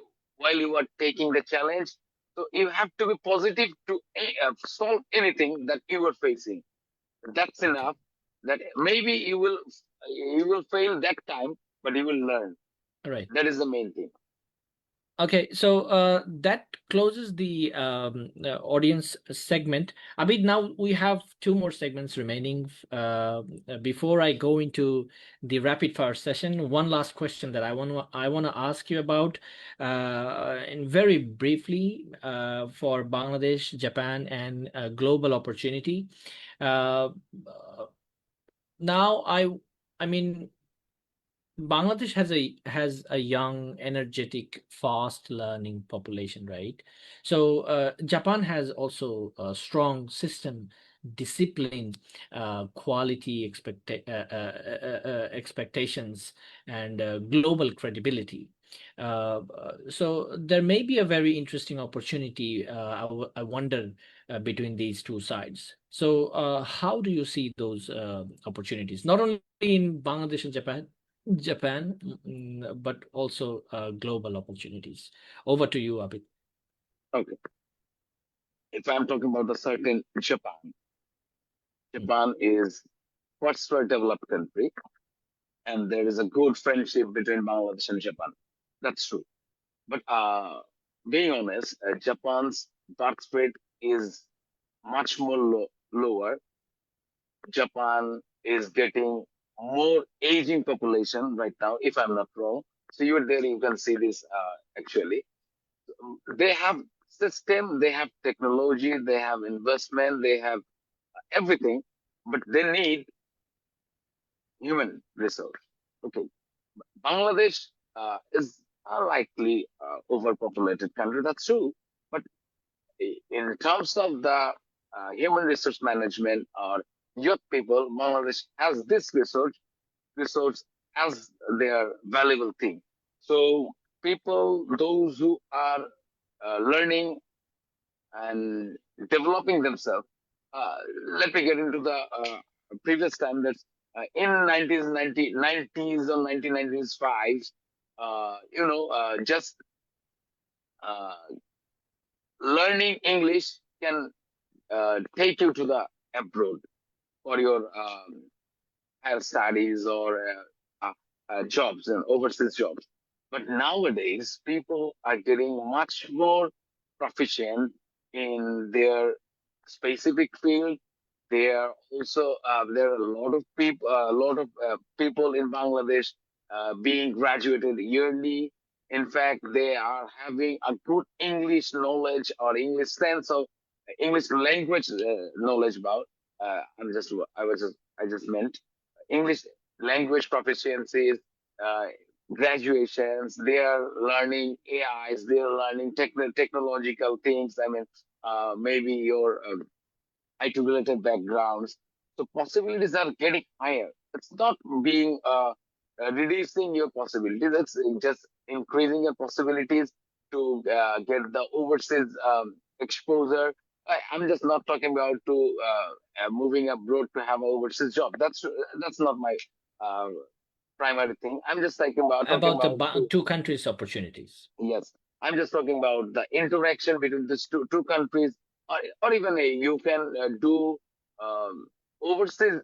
you are taking the challenge. So you have to be positive to solve anything that you are facing. That's okay. enough. That maybe you will fail that time, but you will learn. All right. That is the main thing. Okay, so that closes the audience segment. Abid, now we have two more segments remaining. Before I go into the rapid fire session, one last question that I want to ask you about, and very briefly, for Bangladesh, Japan, and global opportunity. Uh, now I mean Bangladesh has a young, energetic, fast learning population, right? So Japan has also a strong system discipline, quality expectations, and global credibility. So there may be a very interesting opportunity, I wonder, between these two sides. So how do you see those opportunities, not only in Bangladesh and Japan, but also global opportunities? Over to you, Abid. Okay. If I'm talking about the certain Japan, Mm. Japan is first world developed country, and there is a good friendship between Bangladesh and Japan. That's true. But being honest, Japan's birth rate is much more lower. Japan is getting more aging population right now, if I'm not wrong. So you're there, you can see this actually. They have system, they have technology, they have investment, they have everything, but they need human resource. Okay, Bangladesh is a likely overpopulated country. That's true, but in terms of the human resource management or youth people, Bangladesh has this resource as their valuable thing. So people, those who are learning and developing themselves. Uh, Let me get into the previous time that in 1990s or 1995, just uh, learning English can take you to the abroad for your higher studies or jobs and overseas jobs. But nowadays, people are getting much more proficient in their specific field. There are a lot of people in Bangladesh being graduated yearly. In fact, they are having a good English knowledge or English sense of English language knowledge about. I just meant English language proficiencies, uh, graduations. They are learning AIs. They are learning technological things. I mean, maybe your IT related backgrounds. So possibilities are getting higher. It's not being reducing your possibilities. It's just increasing your possibilities to get the overseas exposure. I'm just not talking about to moving abroad to have an overseas job. That's not my uh, primary thing. I'm just talking About the about to, two countries' opportunities. yes. I'm just talking about the interaction between these two countries, or even you can do um, overseas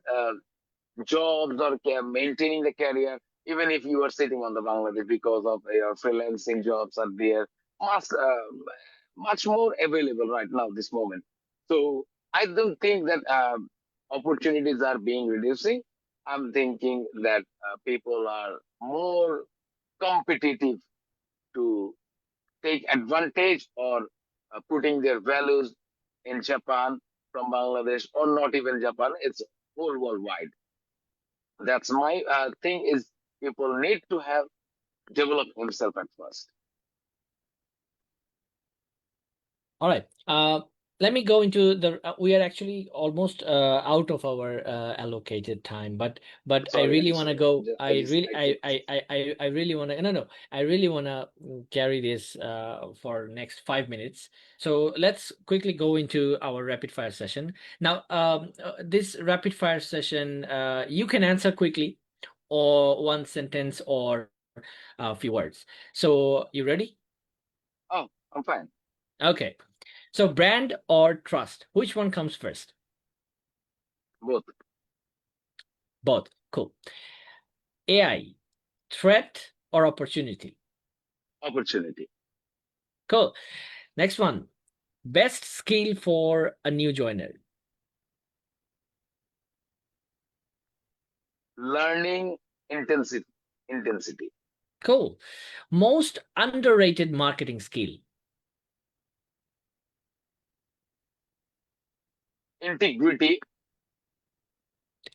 jobs or maintaining the career, even if you are sitting on the Bangladesh because of your freelancing jobs are there, much, much more available right now, this moment. So I don't think that opportunities are being reducing. I'm thinking that people are more competitive to take advantage or putting their values in Japan from Bangladesh or not even Japan. It's whole worldwide. That's my thing is people need to have develop himself at first. All right. Let me go into the. We are actually almost out of our allocated time, but I I'm really want to sorry. go. I keep. I really want to. No, no. I really want to carry this for next 5 minutes. So let's quickly go into our rapid fire session. Now, this rapid fire session, you can answer quickly, or one sentence, or a few words. So you ready? Oh, I'm fine. Okay. So brand or trust, which one comes first? Both. Both. Cool. AI, threat or opportunity? Opportunity. Cool. Next one. Best skill for a new joiner. Learning intensity. Intensity. Cool. Most underrated marketing skill. Integrity.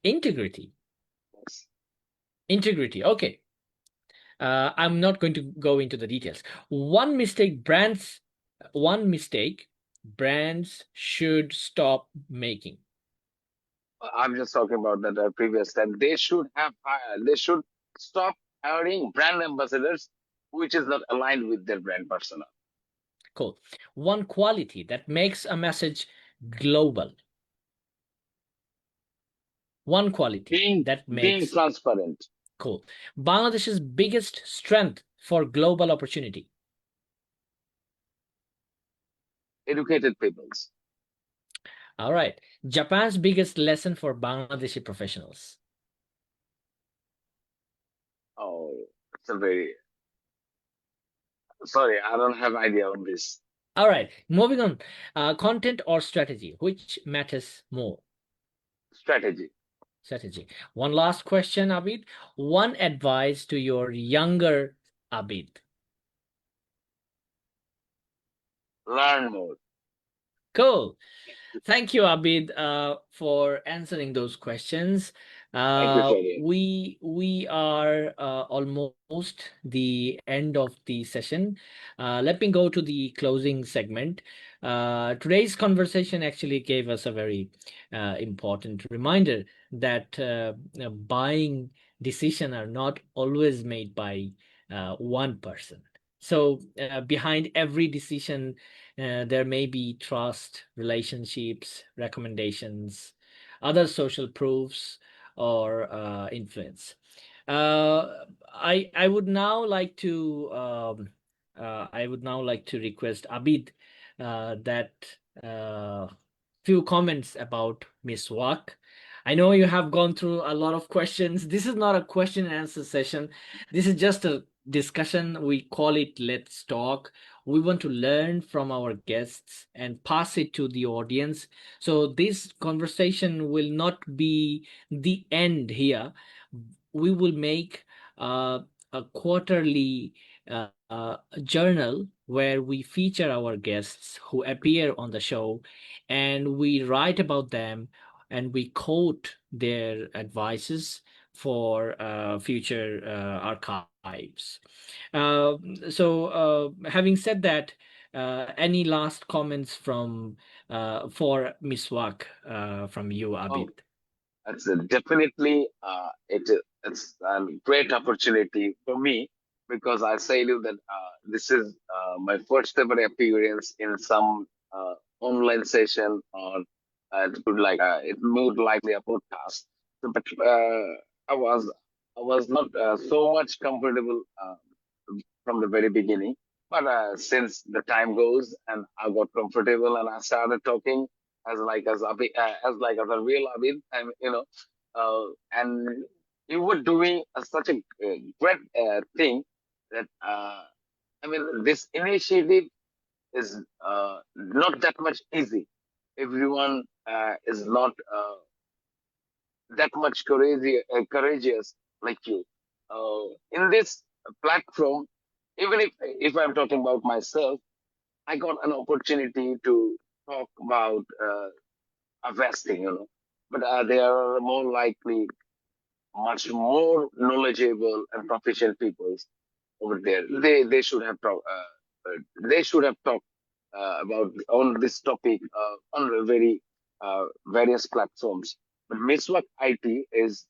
Integrity. Yes. Integrity. Okay. I'm not going to go into the details. One mistake brands should stop making. I'm just talking about that previous time. They should stop hiring brand ambassadors, which is not aligned with their brand persona. Cool. One quality that makes a message global. One quality that Being makes. transparent. Cool. Bangladesh's biggest strength for global opportunity. Educated peoples. All right. Japan's biggest lesson for Bangladeshi professionals. Oh, it's a very sorry, I don't have idea on this. All right. Moving on. Content or strategy, which matters more? Strategy. Strategy. One last question, Abid. One advice to your younger Abid. Learn more. Cool. Thank you, Abid, for answering those questions. Thank you, Shadi. We are almost the end of the session. Let me go to the closing segment. Today's conversation actually gave us a very important reminder that buying decisions are not always made by one person. So behind every decision, there may be trust, relationships, recommendations, other social proofs, or influence. I would now like to request Abid that few comments about Miswaak. I know you have gone through a lot of questions. This is not a question and answer session. This is just a discussion. We call it Let's Talk. We want to learn from our guests and pass it to the audience. So this conversation will not be the end here. We will make a quarterly journal where we feature our guests who appear on the show, and we write about them and we quote their advices for future archives. Having said that, any last comments from for Miswak from you, Abid? Oh, that's definitely it's a great opportunity for me because I say to you that this is my first ever appearance in some online session or it would likely a podcast. So, but I was not so much comfortable from the very beginning. But since the time goes and I got comfortable and I started talking as like as a real Abid, and and you were doing such a great thing that I mean this initiative is not that much easy. Everyone is not that much courageous like you. In this platform, even if I'm talking about myself, I got an opportunity to talk about investing, but they are more likely much more knowledgeable and proficient people over there. They should have talked about on this topic on the very various platforms. But Miswak IT is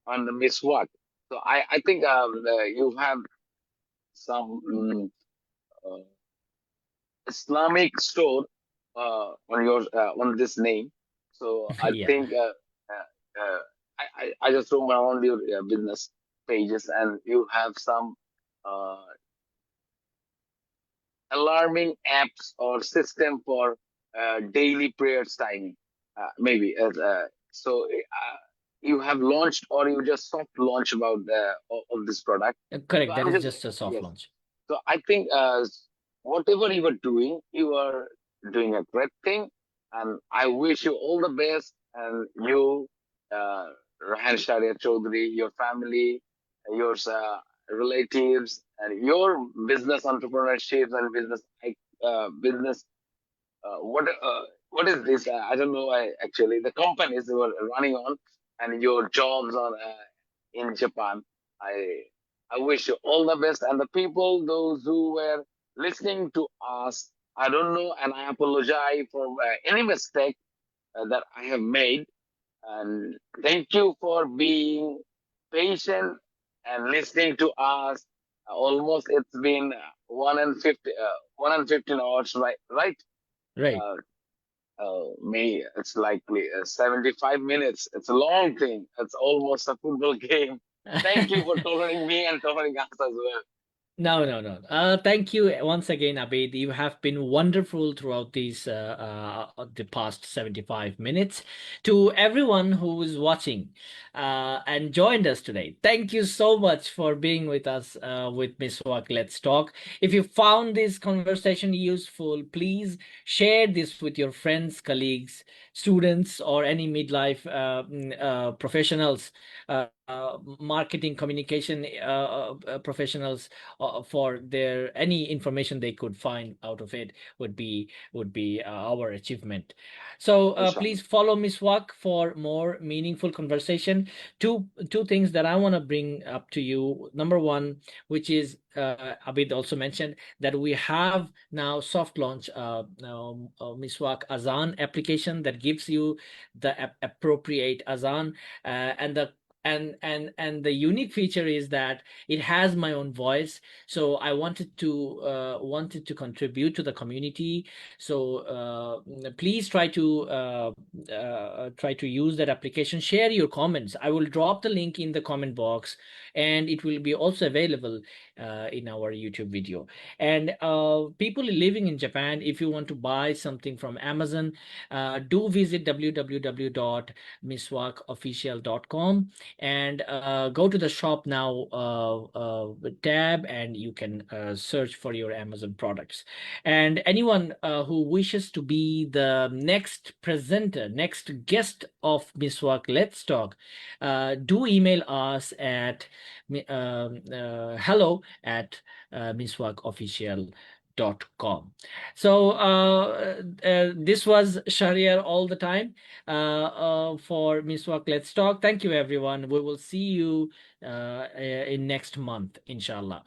on the Miswak. So I think you have some uh, Islamic store on this name. So I Yeah. think I just roam around your business pages and you have some uh, alarming apps or system for daily prayers timing. Maybe you have launched or you just soft launch about of this product. So Correct. That I'm is just just a soft yes. launch. So I think whatever you are doing a great thing, and I wish you all the best. And you, Rahan Sahrear Chowdhury, your family, your relatives, and your business entrepreneurships and business. What is this? I don't know. Actually, the companies you are running on, and your jobs on in Japan. I I wish you all the best. And the people, those who were listening to us, I don't know, and I apologize for any mistake that I have made. And thank you for being patient and listening to us. Almost it's been 1 and 15 hours, right? Right? Right. Uh, May it's likely 75 minutes. It's a long thing. It's almost a football game. Thank you for tolerating me and tolerating us as well. No, no, no. Thank you once again, Abid. You have been wonderful throughout these the past 75 minutes. To everyone who is watching and joined us today, thank you so much for being with us with Miswaak Let's Talk. If you found this conversation useful, please share this with your friends, colleagues, students, or any midlife professionals, marketing communication professionals for their any information they could find out of it would be our achievement. So Inshallah. please follow Miss Wak for more meaningful conversation. Two things that I want to bring up to you. Number one, which is Abid also mentioned that we have now soft launch Miswak Azan application that gives you the appropriate Azan and the and the unique feature is that it has my own voice, so I wanted to contribute to the community. So please try to use that application, share your comments. I will drop the link in the comment box, and it will be also available in our YouTube video. And people living in Japan, if you want to buy something from Amazon, do visit www.miswakofficial.com and go to the shop now tab, and you can search for your Amazon products. And anyone who wishes to be the next presenter, next guest of Miswak Let's Talk, do email us at hello at miswakofficial.com. So this was Shahriar all the time for Miswak Let's Talk. Thank you, everyone. We will see you in next month, inshallah.